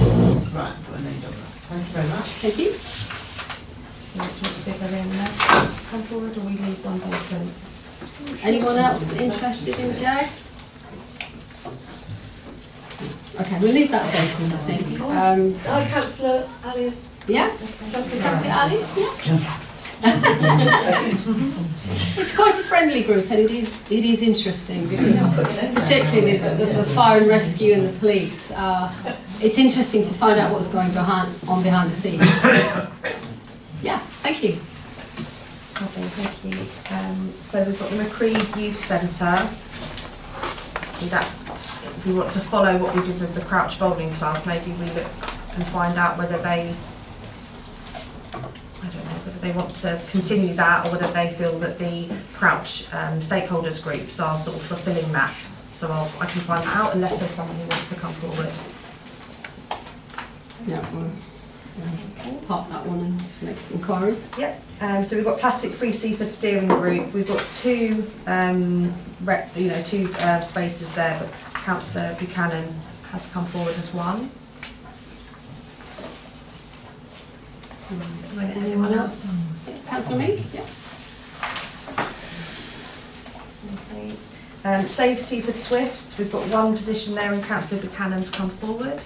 Right, got a name of that. Thank you very much. Thank you. So do you want to see if there are any else come forward, or we leave one vacant? Anyone else interested in JAG? Okay, we'll leave that vacant, I think. Councillor Alias. Yeah? Councillor Ali? Yeah. It's quite a friendly group, and it is interesting because particularly the fire and rescue and the police. It's interesting to find out what's going on behind the scenes. Yeah. Thank you. Lovely, thank you. So we've got the Macreed Youth Centre. So that, if we want to follow what we did with the Crouch Bowling Club, maybe we look and find out whether they, I don't know, whether they want to continue that or whether they feel that the Crouch stakeholders groups are sort of fulfilling that. So I can find that out unless there's someone who wants to come forward. Yeah, we'll park that one and make inquiries. Yep. So we've got Plastic Free Seaford Steering Group. We've got two spaces there, but Councillor Buchanan has come forward as one. Anyone else? Councillor Meek? Yeah. Okay. Save Seaford Swifts. We've got one position there, and Councillor Buchanan's come forward.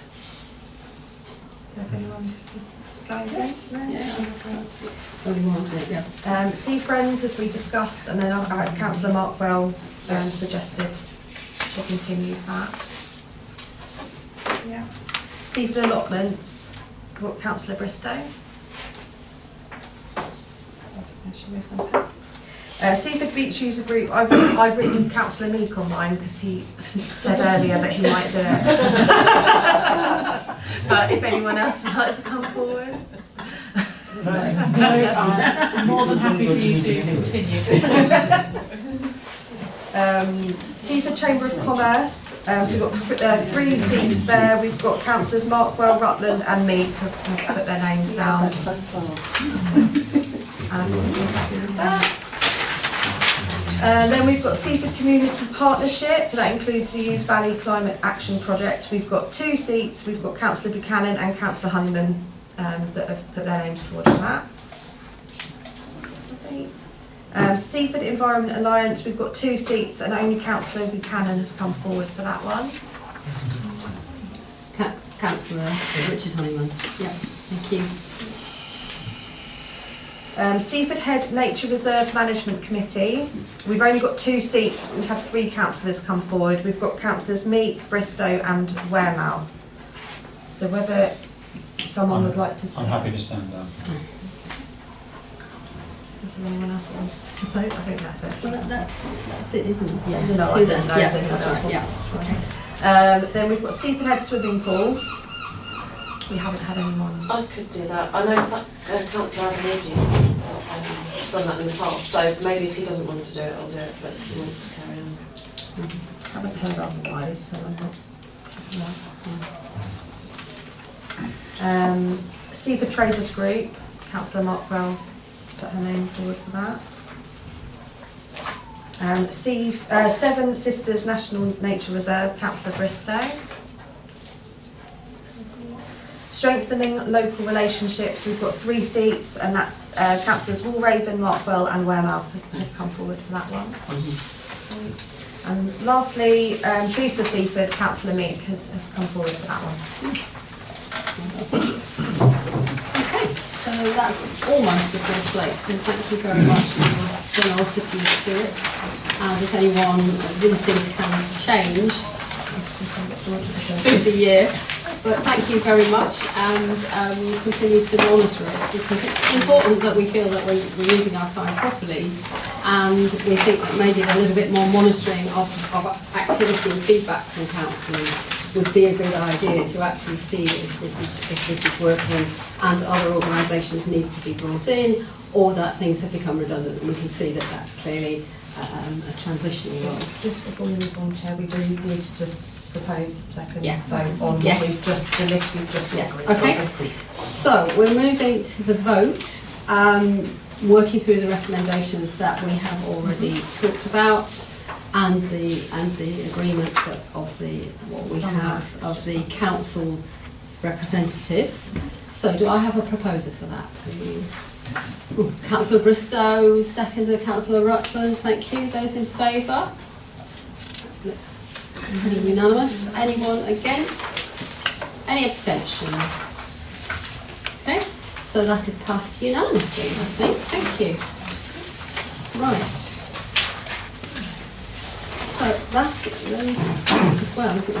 If anyone's going against, no? Yeah. Sea Friends, as we discussed, and then Councillor Markwell suggested she continues that. Yeah. Seaford Allotments, we've got Councillor Bristow. Seaford Beach User Group, I've written Councillor Meek on mine because he said earlier that he might do it. But if anyone else would like to come forward. No, I'm more than happy for you to continue. Seaford Chamber of Commerce, so we've got 3 seats there. We've got Councillors Markwell, Rutland and Meek have put their names down. Then we've got Seaford Community Partnership, that includes the Hughes Valley Climate Action Project. We've got 2 seats, we've got Councillor Buchanan and Councillor Honeyman that have put their names forward for that. Seaford Environment Alliance, we've got 2 seats and only Councillor Buchanan has come forward for that one. Councillor Richard Honeyman. Yeah, thank you. Seaford Head Nature Reserve Management Committee, we've only got 2 seats, but we've had 3 councillors come forward. We've got Councillors Meek, Bristow and Wearmouth. So whether someone would like to... I'm happy to stand down. Is there anyone else that wants to vote? I think that's it. Well, that's it, isn't it? Yeah, The no, two there. no, Yeah, no, that's no, right. Yeah. Okay. Then we've got Seaford Head Swimming Pool. We haven't had anyone. I could do that. I know that Councillor Avenue done that in the past, so maybe if he doesn't want to do it, I'll do it, but he wants to carry on. Haven't heard otherwise, so I'm not. Seaford Traders Group, Councillor Markwell put her name forward for that. Seven Sisters National Nature Reserve, Councillor Bristow. Strengthening local relationships, we've got 3 seats, and that's Councillors Walraven, Markwell and Wearmouth have come forward for that one. And lastly, Trees for Seaford, Councillor Meek has come forward for that one. Okay, so that's almost the full slate, so thank you very much for your generosity and spirit. And if anyone, these things can change through the year. But thank you very much, and we continue to monitor it because it's important that we feel that we're using our time properly, and we think that maybe a little bit more monitoring of activity and feedback from councils would be a good idea to actually see if this is working, and other organisations need to be brought in, or that things have become redundant, and we can see that that's clearly a transitional role. Just before we move on, Chair, we do need to just propose second vote on Yes. what we've just, the list we've just agreed. Okay. So we're moving to the vote, working through the recommendations that we have already talked about, and the agreements that of the what we have of the council representatives. So do I have a proposer for that, please? Councillor Bristow, seconded Councillor Rutland. Thank you. Those in favour? Pretty unanimous. Anyone against? Any abstentions? Okay, so that is passed unanimously, I think. Thank you. Right. So that's as well, isn't it?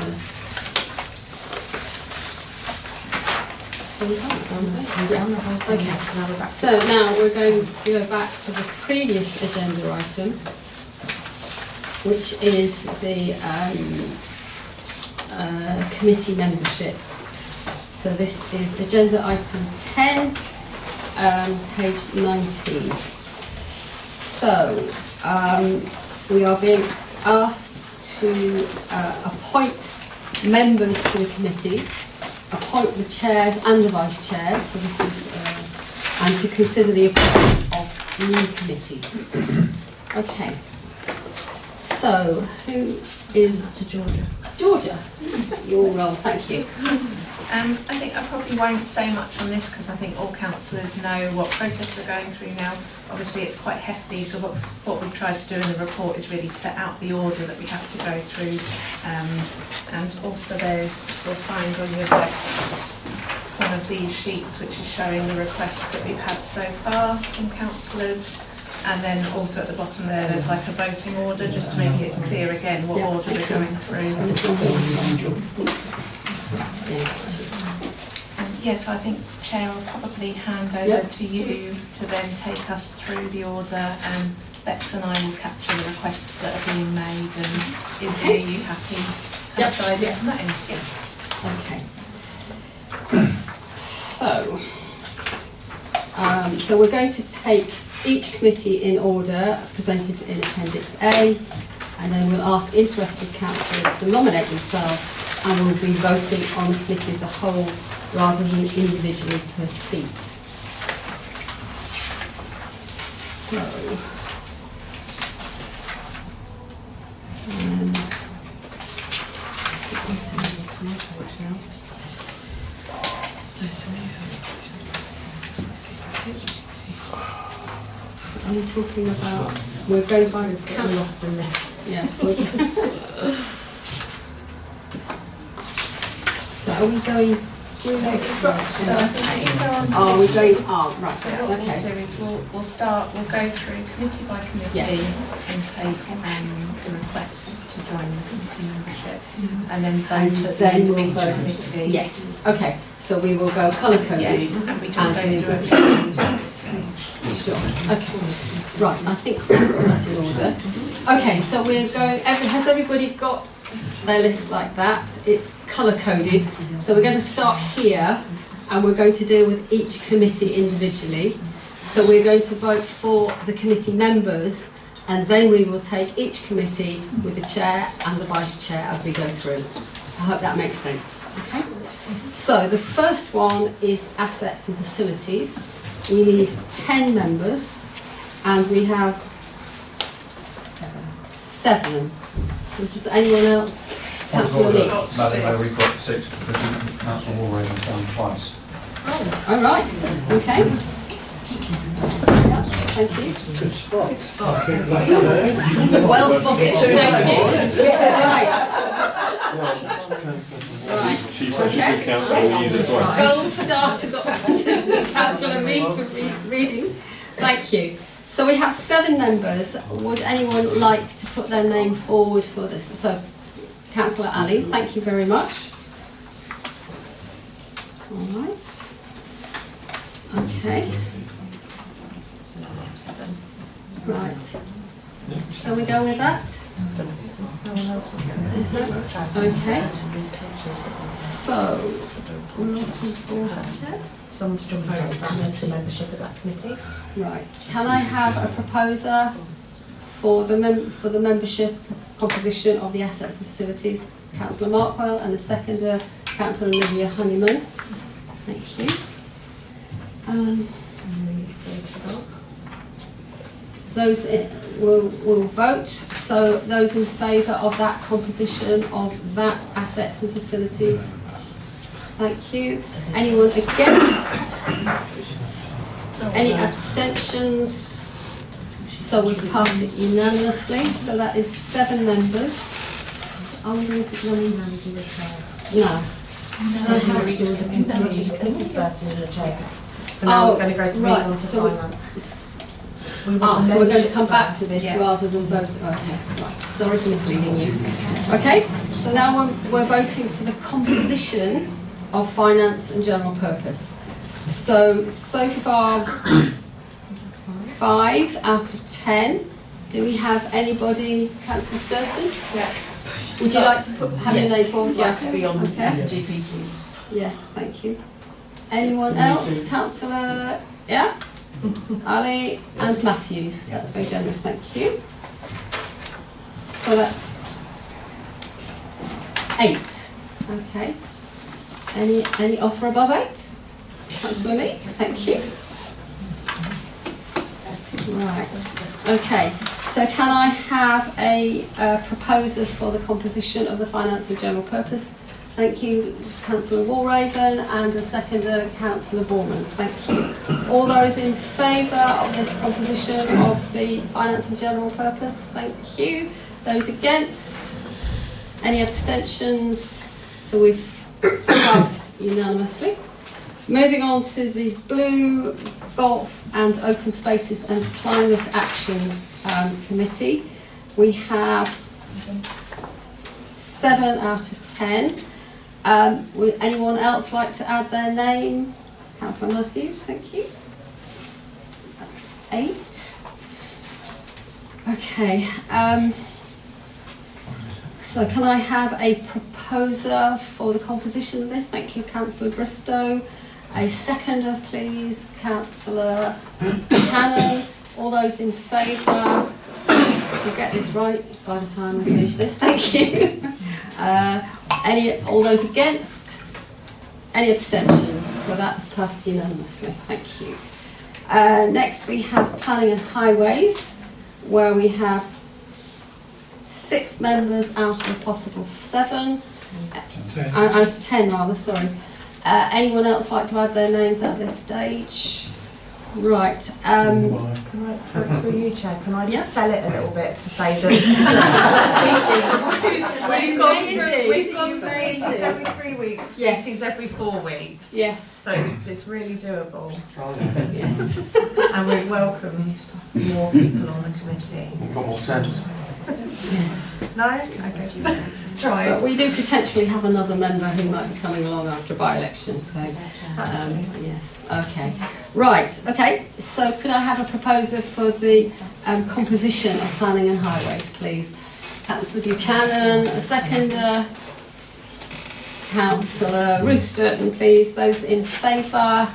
Okay. So now we're going to go back to the previous agenda item, which is the committee membership. So this is agenda item 10, page 19. So we are being asked to appoint members to the committees, appoint the chairs and the vice chairs. So this is and to consider the appointment of new committees. Okay. So who is to Georgia? Georgia, your role. Thank you. I think I probably won't say much on this because I think all councillors know what process we're going through now. Obviously it's quite hefty, so what we've tried to do in the report is really set out the order that we have to go through. And also you'll find on your desks one of these sheets which is showing the requests that we've had so far from councillors. And then also at the bottom there's like a voting order, just to make it clear again what order we're going through. So I think Chair will probably hand over to you to then take us through the order, and Bex and I will capture the requests that are being made. And are you happy? Yep. Shall I do that? Okay. So we're going to take each committee in order presented in Appendix A, and then we'll ask interested councillors to nominate themselves, and we'll be voting on the committee as a whole rather than individually per seat. So, are we talking about, we're going by count lost in this? Yes. So are we going through the structure? Are we going, right, So what we'll do is we'll go through committee by committee and take the request to join the committee membership, and then vote at the individual committee. Yes, okay, so we will go colour coded and we just don't do it. Sure. Okay. Right. I think we've got that in order. Okay. So we're going. Has everybody got their list like that? It's colour coded. So we're going to start here, and we're going to deal with each committee individually. So we're going to vote for the committee members, and then we will take each committee with the chair and the vice chair as we go through. I hope that makes sense. Okay. So the first one is assets and facilities. We need 10 members, and we have 7. Does anyone else? Councillor Lee. Madam Mayor, we've got 6 because Councillor Walraven has done twice. Oh, all right. Okay. Thank you. Good spot. Well spotted. Thank you. Right. She said she could count for you as well. Gold star to Dr. Councillor Mead for readings. Thank you. So we have 7 members. Would anyone like to put their name forward for this? So, Councillor Ali, thank you very much. All right. Okay. Right. Shall we go with that? Okay. So, Someone to propose the membership of that committee. right. Can I have a proposer for the membership composition of the assets and facilities? Councillor Markwell, and a seconder, Councillor Olivia Honeyman. Thank you. Those will vote. So those in favour of that composition of that assets and facilities. Thank you. Anyone against? Any abstentions? So we've passed it unanimously. So that is 7 members. Are we going to nominate the chair? No. No, Harry do the committees first and then the chair. So now we're going to go through on to finance. So we're going to come back to this rather than vote. Okay, right. Sorry for misleading you. Okay, so now we're voting for the composition of Finance and General Purpose. So far, 5 out of 10. Do we have anybody, Councillor Sturton? Yeah. Would you like to have your name forward? Like to be on Okay. GP, please. Yes, thank you. Anyone else? Councillor, yeah? Ali and Matthews. That's very generous, thank you. So that's 8. Okay. Any offer above 8? Councillor Meek, thank you. Right. Okay. So can I have a proposer for the composition of the Finance and General Purpose? Thank you, Councillor Walraven, and a seconder, Councillor Borman. Thank you. All those in favour of this composition of the Finance and General Purpose? Thank you. Those against? Any abstentions? So we've passed unanimously. Moving on to the Blue, Golf and Open Spaces and Climate Action Committee. We have 7 out of 10. Would anyone else like to add their name? Councillor Matthews, thank you. That's 8. Okay. So can I have a proposer for the composition of this? Thank you, Councillor Bristow. A seconder, please, Councillor Cannon. All those in favour? We'll get this right by the time we finish this. Thank you. All those against? Any abstentions? So that's passed unanimously. Thank you. Next we have Planning and Highways, where we have 6 members out of a possible 7. 10 rather, sorry. Anyone else like to add their names at this stage? Right. For you, Chair, can I just sell it a little bit to say that we've gone through meetings every 3 weeks, meetings every 4 weeks. Yes. So it's really doable. Yes. And we've welcomed more people on the committee. Got more sense. No? Okay. Try But it. we do potentially have another member who might be coming along after by-election, so yes, okay. Right, okay, so could I have a proposer for the composition of Planning and Highways, please? Councillor Buchanan, a seconder. Councillor Rooster, please. Those in favour?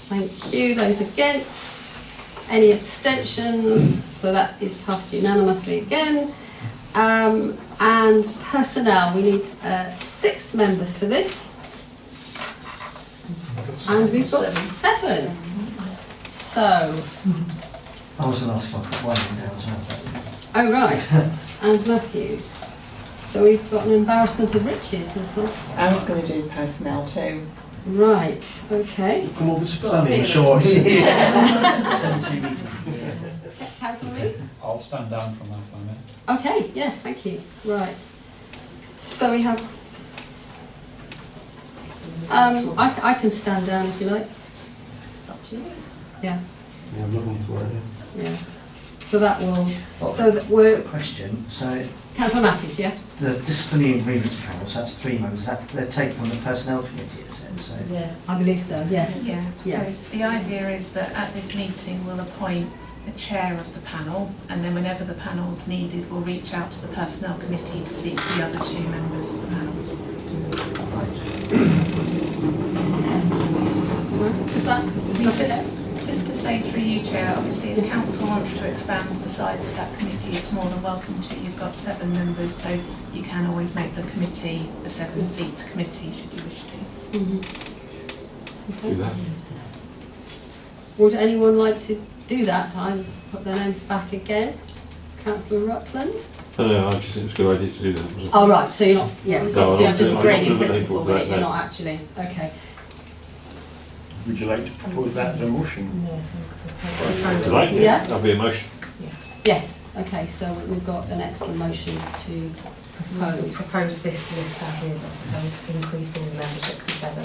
Thank you. Those against? Any abstentions? So that is passed unanimously again. And personnel, we need 6 members for this. And we've got 7. So. I was going to ask if I put one in down as well. Oh, right. And Matthews. So we've got an embarrassment of riches as well. I was going to do personnel too. Right, okay. Come on, it's planning short. Councillor Lee? I'll stand down from that for a minute. Okay, yes, thank you. Right. So we have... I can stand down if you like. Up to you. Yeah. Yeah, I'm looking for it. Yeah. So that will... So that we're... Question. So Councillor Matthews, yeah? the disciplinary and grievance panels, that's 3 members. That they're taken from the personnel committee, is it? So Yeah. I believe so, yes. Yeah, Yes. so the idea is that at this meeting we'll appoint a chair of the panel, and then whenever the panel's needed we'll reach out to the personnel committee to seek the other 2 members of the panel. Just to say through you, Chair, obviously if council wants to expand the size of that committee, it's more than welcome to. You've got 7 members, so you can always make the committee a 7-seat committee should you wish to. Do that. Would anyone like to do that? I'll put their names back again. Councillor Rutland? No, I just think it's a good idea to do that. Oh, right, so you're not, yes, No, so you're just I'm agreeing in not principle, but you're no. not actually, okay. Would you like to propose that as a motion? If you like, Yeah. that'll be a motion. Yes, okay, so we've got an extra motion to Propose this list as is, I suppose, increasing the membership to 7.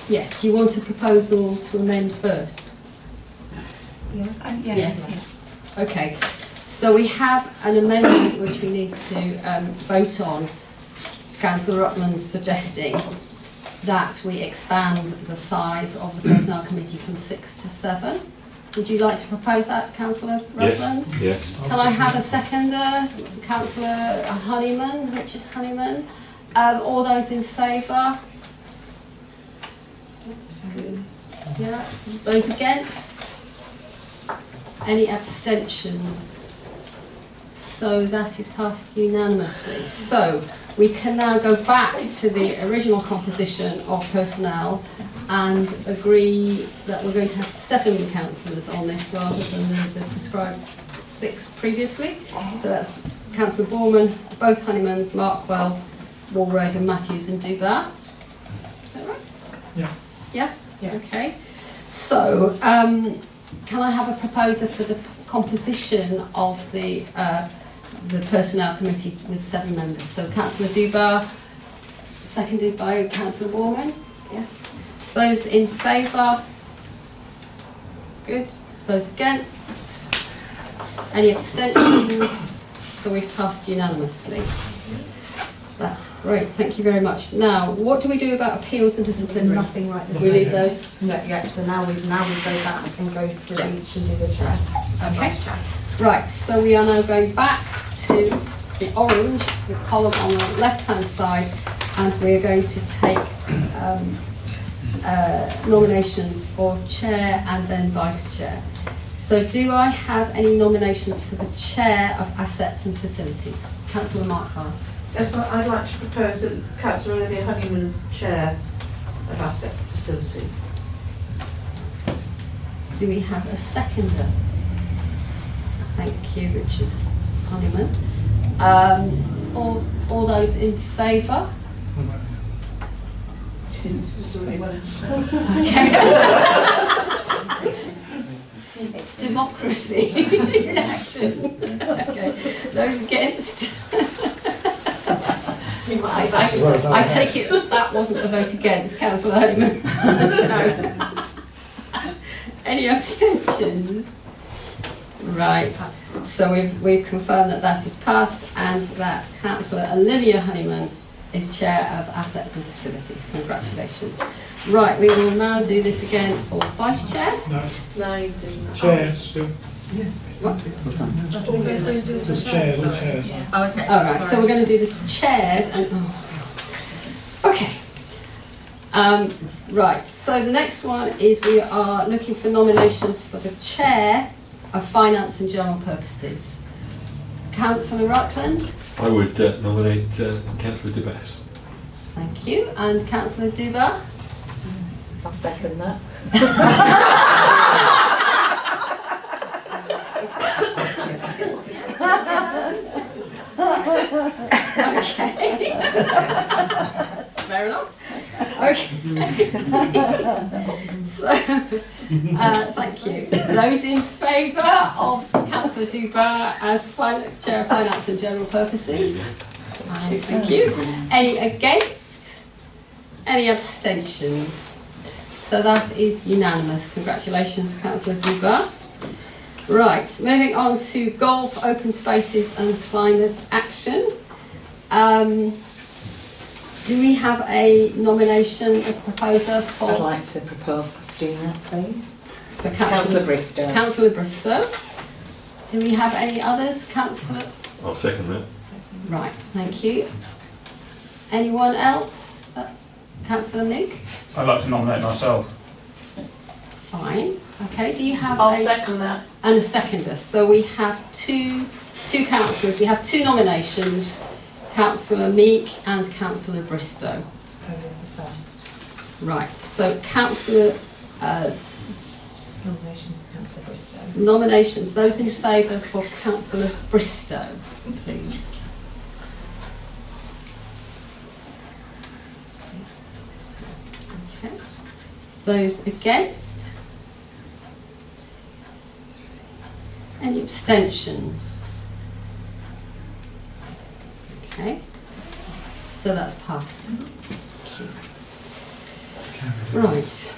Yes, do you want a proposal to amend first? Yeah. Yes. Okay, so we have an amendment which we need to vote on. Councillor Rutland's suggesting that we expand the size of the Personnel Committee from 6 to 7. Would you like to propose that, Councillor Rutland? Yes. Can I have a seconder? Councillor Honeyman, Richard Honeyman. All those in favour? Yeah. Those against? Any abstentions? So that is passed unanimously. So we can now go back to the original composition of personnel and agree that we're going to have 7 councillors on this rather than the prescribed 6 previously. So that's Councillor Borman, both Honeymans, Markwell, Walraven, Matthews and Dubar. Is that right? Yeah. Yeah? Yeah. Okay. So, can I have a proposer for the composition of the Personnel Committee with 7 members? So Councillor Dubar, seconded by Councillor Borman. Yes. Those in favour? Good. Those against? Any abstentions? So we've passed unanimously. That's great, thank you very much. Now, what do we do about appeals and disciplinary? Nothing right this We leave those? No, yeah, so now we go back and go through each and do the chair. Okay. Right, so we are now going back to the orange, the column on the left-hand side, and we are going to take nominations for chair and then vice chair. So do I have any nominations for the chair of assets and facilities? Councillor Mark Hart. Yes, I'd like to propose that Councillor Olivia Honeyman's chair of asset facility. Do we have a seconder? Thank you, Richard Honeyman. All those in favour? Okay. It's democracy in action. Okay. Those against? I take it that wasn't the vote against, Councillor Honeyman. No. Any abstentions? Right. So we've confirmed that that is passed and that Councillor Olivia Honeyman is Chair of Assets and Facilities. Congratulations. Right, we will now do this again for Vice Chair. No, you didn't. Chair still. What? Just chairs, all chairs. Oh, okay. All right. So we're going to do the chairs and. Okay. Right. So the next one is we are looking for nominations for the chair of Finance and General Purposes. Councillor Rutland. I would nominate Councillor Dubas. Thank you. And Councillor Dubar. I'll second that. Okay. Fair enough. Okay. So, thank you. Those in favour of Councillor Dubar as Chair of Finance and General Purposes? Thank you. Any against? Any abstentions? So that is unanimous. Congratulations, Councillor Dubar. Right, moving on to golf, open spaces and climate action. Do we have a nomination, a proposer for? I'd like to propose Christina, please. So Councillor Bristow. Councillor Bristow. Do we have any others? Councillor? I'll second that. Right, thank you. Anyone else? Councillor Nick? I'd like to nominate myself. Fine. Okay, do you have I'll second that. And a seconder. So we have two councillors. We have 2 nominations, Councillor Meek and Councillor Bristow. First. Right, so Councillor... Nomination for Councillor Bristow. Nominations. Those in favour for Councillor Bristow, please. Okay. Those against? Any abstentions? Okay, so that's passed. Right,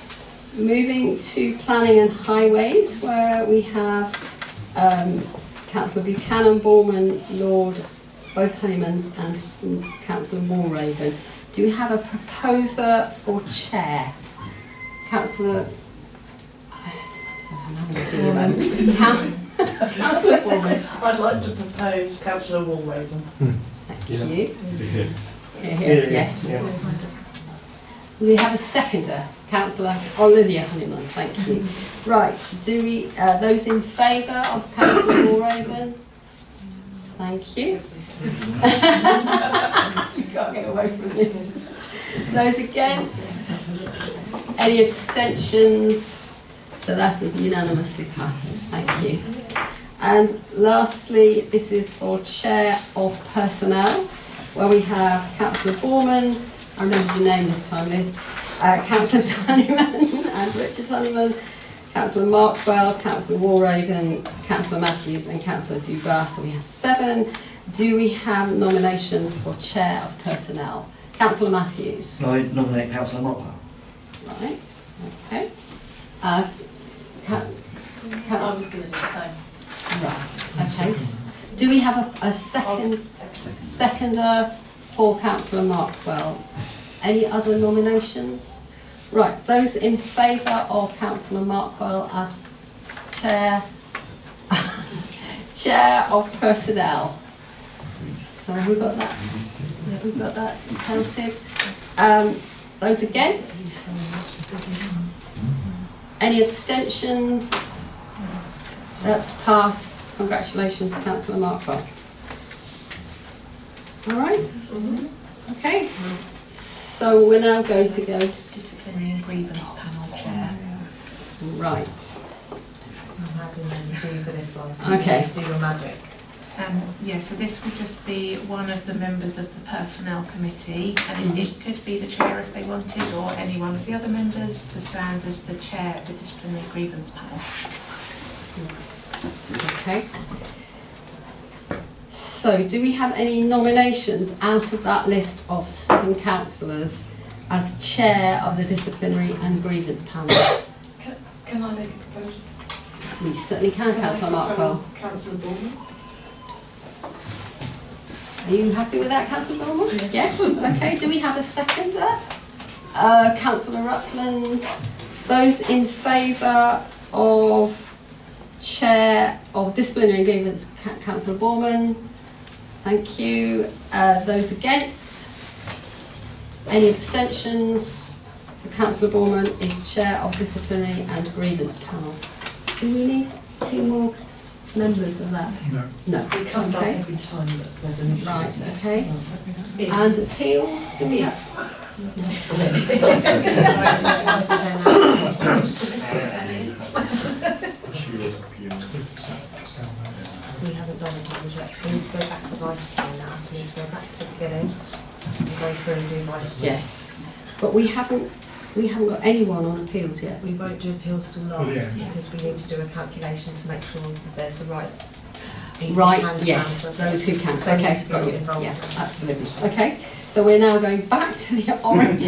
moving to planning and highways, where we have Councillor Buchanan, Borman, Lord, both Honeymans and Councillor Walraven. Do we have a proposer for chair? Councillor... I'm having to see you a moment. Councillor Foreman. I'd like to propose Councillor Walraven. Thank you. Yeah. Here, yes. We have a seconder, Councillor Olivia Honeyman. Thank you. Right, do we, those in favour of Councillor Walraven? Thank you. You can't get away from this. Those against? Any abstentions? So that is unanimously passed. Thank you. And lastly, this is for Chair of Personnel, where we have Councillor Borman, I remember the name this time, Liz, Councillor Honeyman and Richard Honeyman, Councillor Markwell, Councillor Walraven, Councillor Matthews and Councillor Dubar. So we have 7. Do we have nominations for Chair of Personnel? Councillor Matthews. I nominate Councillor Markwell. Right, okay. I was going to do the same. Right, okay. Do we have a seconder for Councillor Markwell? Any other nominations? Right, those in favour of Councillor Markwell as Chair, Chair of Personnel. So have we got that? Yeah, we've got that counted. Those against? Any abstentions? That's passed. Congratulations, Councillor Markwell. All right. Okay. So we're now going to go Disciplinary and Grievance Panel Chair. right. I'm having to do for this one. Okay. Do your magic. Yeah, so this will just be one of the members of the Personnel Committee, and it could be the chair if they wanted, or any one of the other members to stand as the chair of the Disciplinary Grievance Panel. Okay. So, do we have any nominations out of that list of 7 councillors as chair of the Disciplinary and Grievance Panel? Can I make a proposal? You certainly can, Councillor Markwell. Councillor Borman? Are you happy with that, Councillor Belmont? Yes. Okay, do we have a seconder? Councillor Rutland. Those in favour of Chair of Disciplinary and Grievance, Councillor Borman. Thank you. Those against? Any abstentions? So Councillor Borman is Chair of Disciplinary and Grievance Panel. Do we need 2 more members of that? No. No. It comes up Okay. every time that there's an issue. Right, okay. And appeals? Do we have? We haven't done appeals yet, so we need to go back to vice chair now, so we need to go back to the beginning and go through and do vice chair. Yes. But we haven't got anyone on appeals yet. We won't do appeals till Oh, last, yeah. because we need to do a calculation to make sure that there's the right people Right, can yes, stand. those who can. So we Okay, need to got get you. involved. Yeah, absolutely. Okay, so we're now going back to the orange. I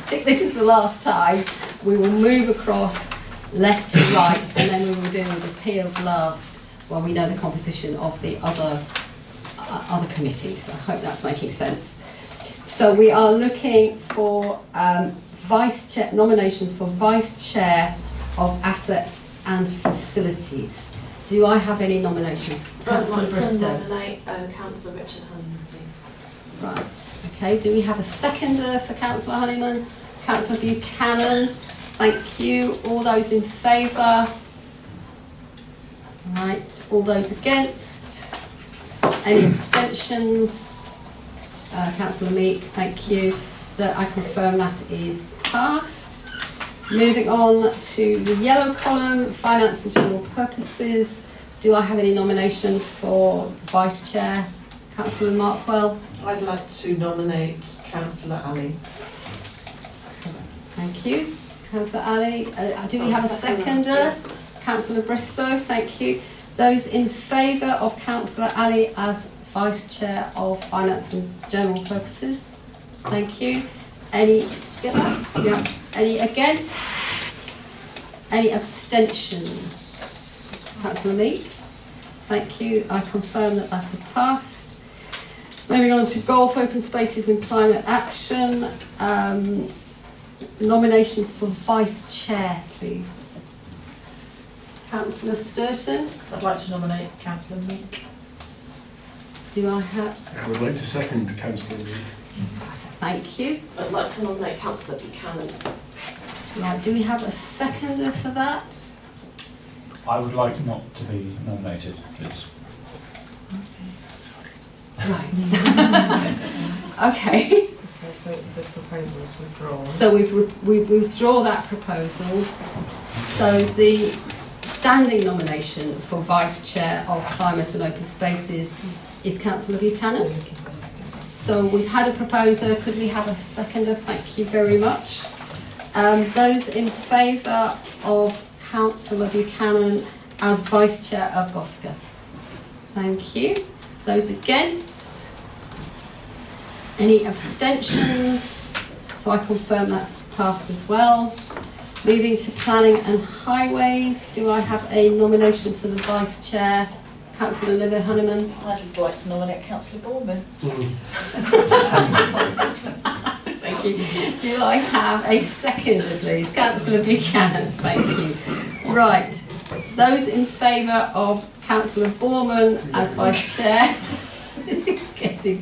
think this is the last time. We will move across left to right, and then we will deal with appeals last when we know the composition of the other committees. I hope that's making sense. So we are looking for vice chair, nomination for vice chair of assets and facilities. Do I have any nominations? Councillor I'd like to Bristow. nominate Councillor Richard Honeyman, please. Right, okay. Do we have a seconder for Councillor Honeyman? Councillor Buchanan. Thank you. All those in favour? Right. All those against? Any abstentions? Councillor Meek, thank you. That I confirm that is passed. Moving on to the yellow column, finance and general purposes. Do I have any nominations for vice chair? Councillor Markwell. I'd like to nominate Councillor Ali. Thank you. Councillor Ali. Do we have a seconder? Councillor Bristow, thank you. Those in favour of Councillor Ali as Vice Chair of Finance and General Purposes? Thank you. Any, did you get that? Yeah. Any against? Any abstentions? Councillor Meek? Thank you. I confirm that that has passed. Moving on to golf, open spaces and climate action. Nominations for vice chair, please. Councillor Sturton. I'd like to nominate Councillor Meek. Do I have? I would like to second Councillor Meek. Thank you. I'd like to nominate Councillor Buchanan. Right, do we have a seconder for that? I would like not to be nominated, please. Right. Okay. So the proposal is withdrawn. So we withdraw that proposal. So the standing nomination for vice chair of climate and open spaces is Councillor Buchanan. So we've had a proposer. Could we have a seconder? Thank you very much. Those in favour of Councillor Buchanan as vice chair of GOSCA? Thank you. Those against? Any abstentions? So I confirm that's passed as well. Moving to planning and highways, do I have a nomination for the vice chair? Councillor Olivia Honeyman. I'd like to nominate Councillor Bourman. Thank you. Do I have a seconder, please? Councillor Buchanan, thank you. Right, those in favour of Councillor Bourman as vice chair? This is getting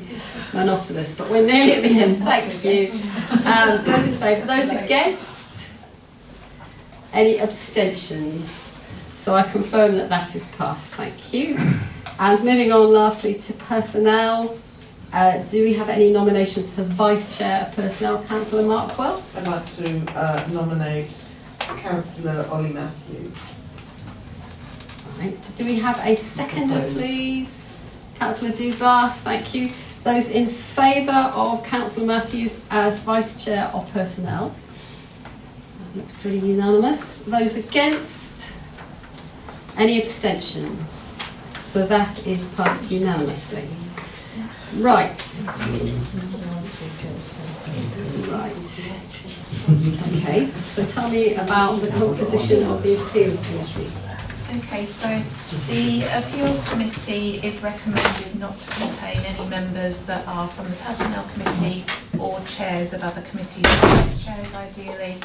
monotonous, but we're nearly at the end, thank you. Those in favour, those against? Any abstentions? So I confirm that that is passed, thank you. And moving on lastly to personnel, do we have any nominations for vice chair of personnel? Councillor Markwell? I'd like to nominate Councillor Ollie Matthews. Right. Do we have a seconder, please? Councillor Duvar, thank you. Those in favour of Councillor Matthews as vice chair of personnel? That looks pretty unanimous. Those against? Any abstentions? So that is passed unanimously. Right. Right. Okay, so tell me about the composition of the appeals committee. Okay, so the appeals committee is recommended not to contain any members that are from the personnel committee or chairs of other committees, vice chairs ideally,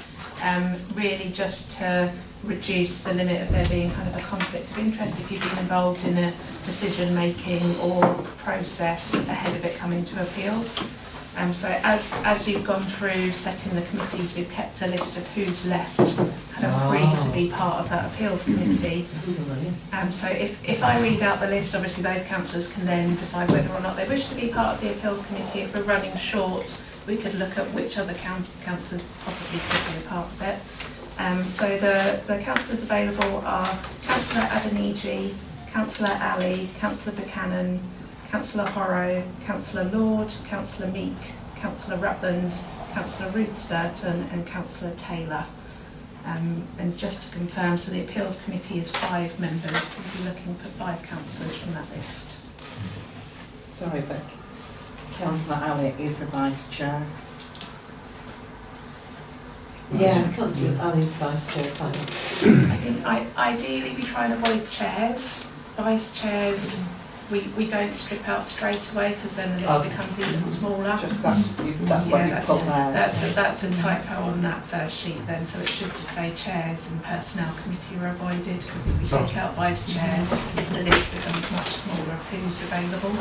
really just to reduce the limit of there being kind of a conflict of interest if you've been involved in a decision making or process ahead of it coming to appeals. So as you've gone through setting the committees, we've kept a list of who's left kind of free to be part of that appeals committee. So if I read out the list, obviously those councillors can then decide whether or not they wish to be part of the appeals committee. If we're running short, we could look at which other councillors possibly could be a part of it. So the councillors available are Councillor Adeniji, Councillor Ali, Councillor Buchanan, Councillor Horrow, Councillor Lord, Councillor Meek, Councillor Rutland, Councillor Ruth Sturton and Councillor Taylor. And just to confirm, so the appeals committee is 5 members. We'll be looking for 5 councillors from that list. Sorry, but Councillor Ali is the vice chair. Yeah, Councillor Ali, vice chair, fine. I think ideally we try and avoid chairs. Vice chairs, we don't strip out straight away because then the list becomes even smaller. Just that's what you put there. That's a typo on that first sheet then, so it should just say chairs and personnel committee are avoided, because if we take out vice chairs, the list becomes much smaller of who's available.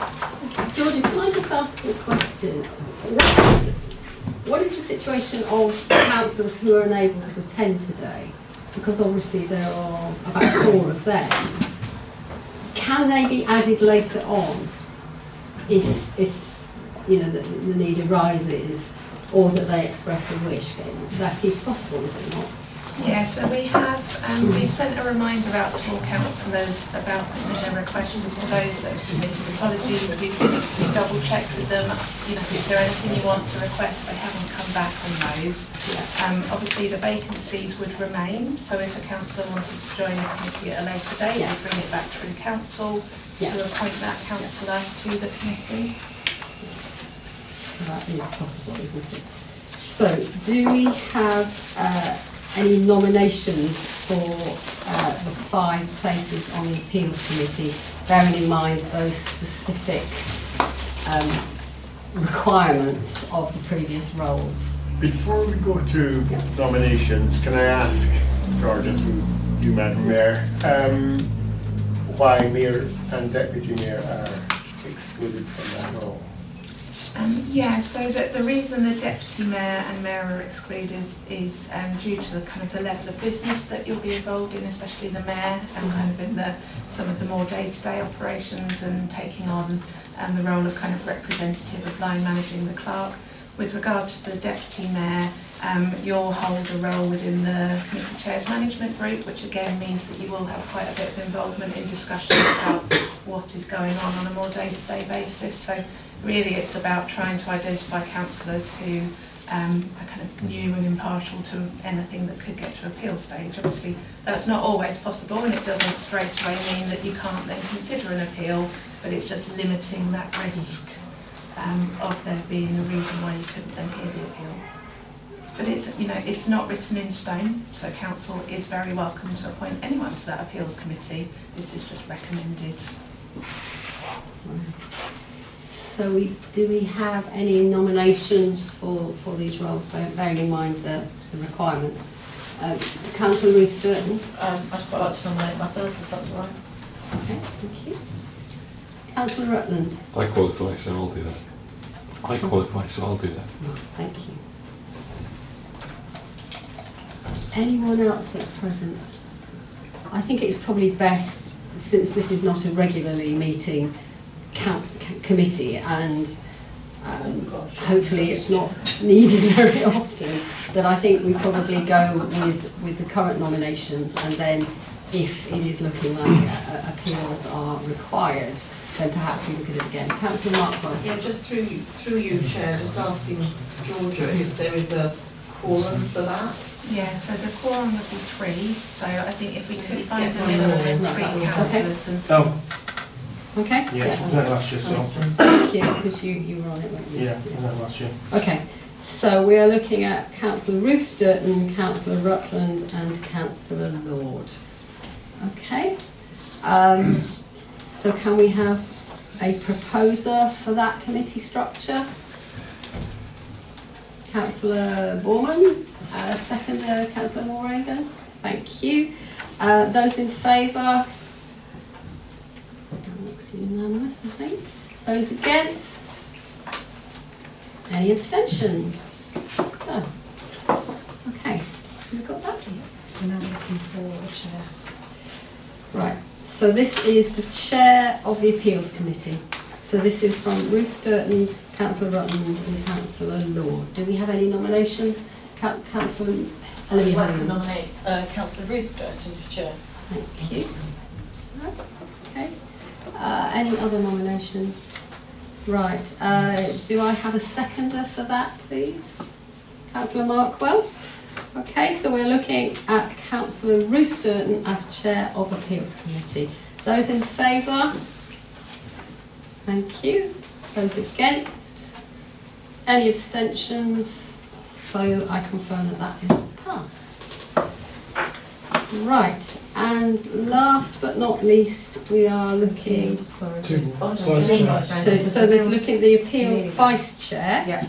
Georgie, can I just ask you a question? What is the situation of councillors who are unable to attend today? Because obviously there are about 4 of them. Can they be added later on if you know the need arises, or that they express a wish? That is possible, is it not? Yeah, so we have we've sent a reminder out to all councillors about their requests for those that have submitted apologies. We've double checked with them, you know, if there's anything you want to request, they haven't come back on those. Obviously the vacancies would remain, so if a councillor wanted to join the committee at a later date, we bring it back through council to appoint that councillor to the committee. That is possible, isn't it? So, do we have any nominations for the 5 places on the appeals committee, bearing in mind those specific requirements of the previous roles. Before we go to nominations, can I ask Georgia, through you, Madam Mayor, why Mayor and Deputy Mayor are excluded from that role? Yeah, so the reason the Deputy Mayor and Mayor are excluded is due to the kind of the level of business that you'll be involved in, especially the Mayor, and kind of in some of the more day-to-day operations and taking on the role of kind of representative of line managing the clerk. With regards to the Deputy Mayor, you'll hold a role within the Committee Chairs Management Group, which again means that you will have quite a bit of involvement in discussions about what is going on a more day-to-day basis. So really it's about trying to identify councillors who are kind of new and impartial to anything that could get to appeal stage. Obviously that's not always possible, and it doesn't straight away mean that you can't then consider an appeal, but it's just limiting that risk of there being a reason why you couldn't then hear the appeal. But it's not written in stone, so council is very welcome to appoint anyone to that appeals committee. This is just recommended. So do we have any nominations for these roles, bearing in mind the requirements? Councillor Ruth Sturton. I'd quite like to nominate myself, if that's all right. Okay, thank you. Councillor Rutland. I qualify, so I'll do that. I qualify, so I'll do that. Thank you. Anyone else at present? I think it's probably best, since this is not a regularly meeting committee, and hopefully it's not needed very often, that I think we probably go with the current nominations, and then if it is looking like appeals are required, then perhaps we look at it again. Councillor Markwell. Yeah, just through you, Chair, just asking Georgia if there is a quorum for that. Yeah, so the quorum would be 3, so I think if we could find a minimum of 3 councillors and... Oh. Okay. Yeah, no, that's yourself. Thank you, because you were on it, weren't you? Yeah, no, that's you. Okay, so we are looking at Councillor Ruth Sturton, Councillor Rutland and Councillor Lord. Okay, so can we have a proposer for that committee structure? Councillor Borman, seconder Councillor Morgan. Thank you. Those in favour? That looks unanimous, I think. Those against? Any abstentions? Oh. Okay, we've got that. So now we're looking for a chair. Right, so this is the chair of the appeals committee. So this is from Ruth Sturton, Councillor Rutland and Councillor Lord. Do we have any nominations? Councillor I'd like to nominate Councillor Ruth Sturton for chair. Thank you. Okay. Any other nominations? Right, do I have a seconder for that, please? Councillor Markwell? Okay, so we're looking at Councillor Ruth Sturton as Chair of Appeals Committee. Those in favour? Thank you. Those against? Any abstentions? So I confirm that that is passed. Right, and last but not least, we are looking... So there's looking at the Appeals Vice Chair. Yeah.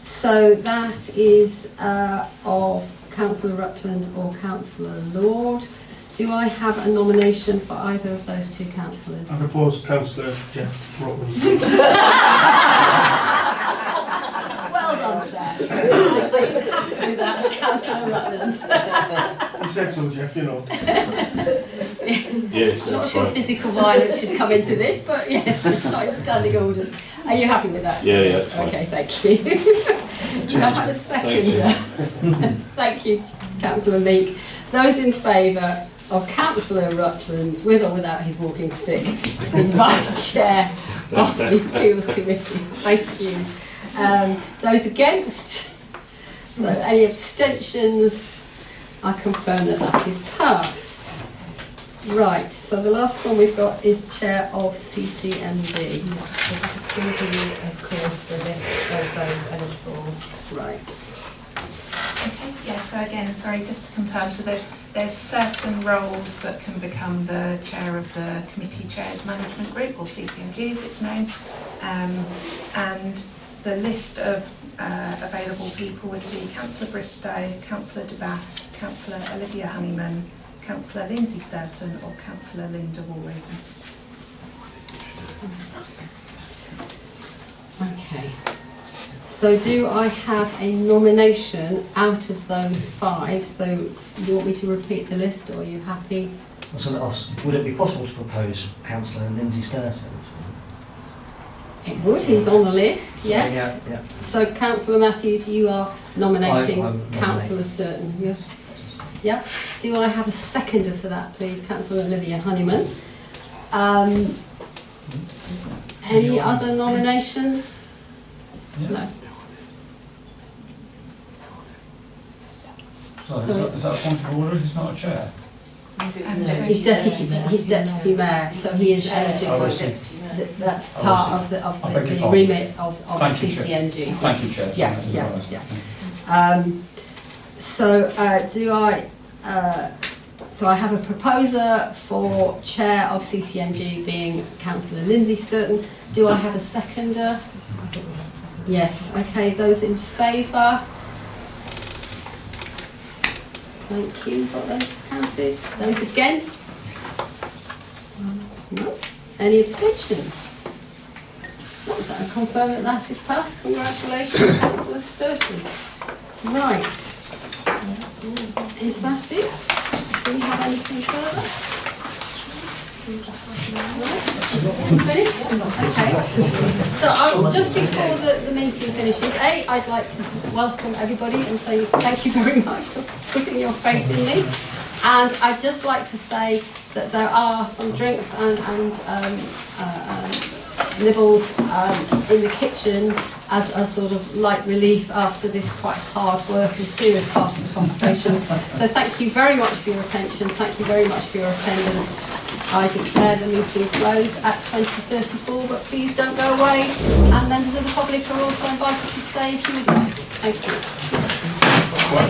So that is of Councillor Rutland or Councillor Lord. Do I have a nomination for either of those two councillors? I propose Councillor Jeff Rutland. Well done, sir. Are you happy with that, Councillor Rutland? You said so, Jeff, you know. Yes, I'm not sure physical violence should come into this, but yes, it's not in standing orders. Are you happy with that? Yeah, yeah, that's fine. Okay, thank you. I've had a second. Thank you, Councillor Meek. Those in favour of Councillor Rutland, with or without his walking stick, to be Vice Chair of the Appeals Committee. Thank you. Those against? No, any abstentions? I confirm that that is passed. Right, so the last one we've got is Chair of CCMD. So that's going to be, of course, the list of those eligible. Right. Okay, yeah, so again, sorry, just to confirm, so there's certain roles that can become the chair of the Committee Chairs Management Group, or CCMG as it's known, and the list of available people would be Councillor Bristow, Councillor DeBass, Councillor Olivia Honeyman, Councillor Lindsay Sturton, or Councillor Linda Walraven. Okay. So do I have a nomination out of those 5? So do you want me to repeat the list, or are you happy? Would it be possible to propose Councillor Lindsay Sturton? It would, he's on the list, yes. Yeah, yeah. So Councillor Matthews, you are nominating I'm Councillor Sturton. Yeah. Yeah. Do I have a seconder for that, please? Councillor Olivia Honeyman. Any other nominations? Yeah. No. Sorry, is that a point of order? He's not a chair. He's deputy mayor, so he is eligible. That's part of the remit of CCMG. Thank you, Chair. Yeah. So do I? So I have a proposer for chair of CCMG being Councillor Lindsay Sturton. Do I have a seconder? Yes. Okay. Those in favour? Thank you. Got those counted. Those against? No. Any abstentions? That's that. I confirm that that is passed. Congratulations, Councillor Sturton. Right. Is that it? Do we have anything further? Finished? Okay. So just before the meeting finishes, I'd like to welcome everybody and say thank you very much for putting your faith in me. And I'd just like to say that there are some drinks and nibbles in the kitchen as a sort of light relief after this quite hard work and serious part of the conversation. So thank you very much for your attention. Thank you very much for your attendance. I declare the meeting closed at 20:34, but please don't go away. And members of the public are also invited to stay if you would like. Thank you.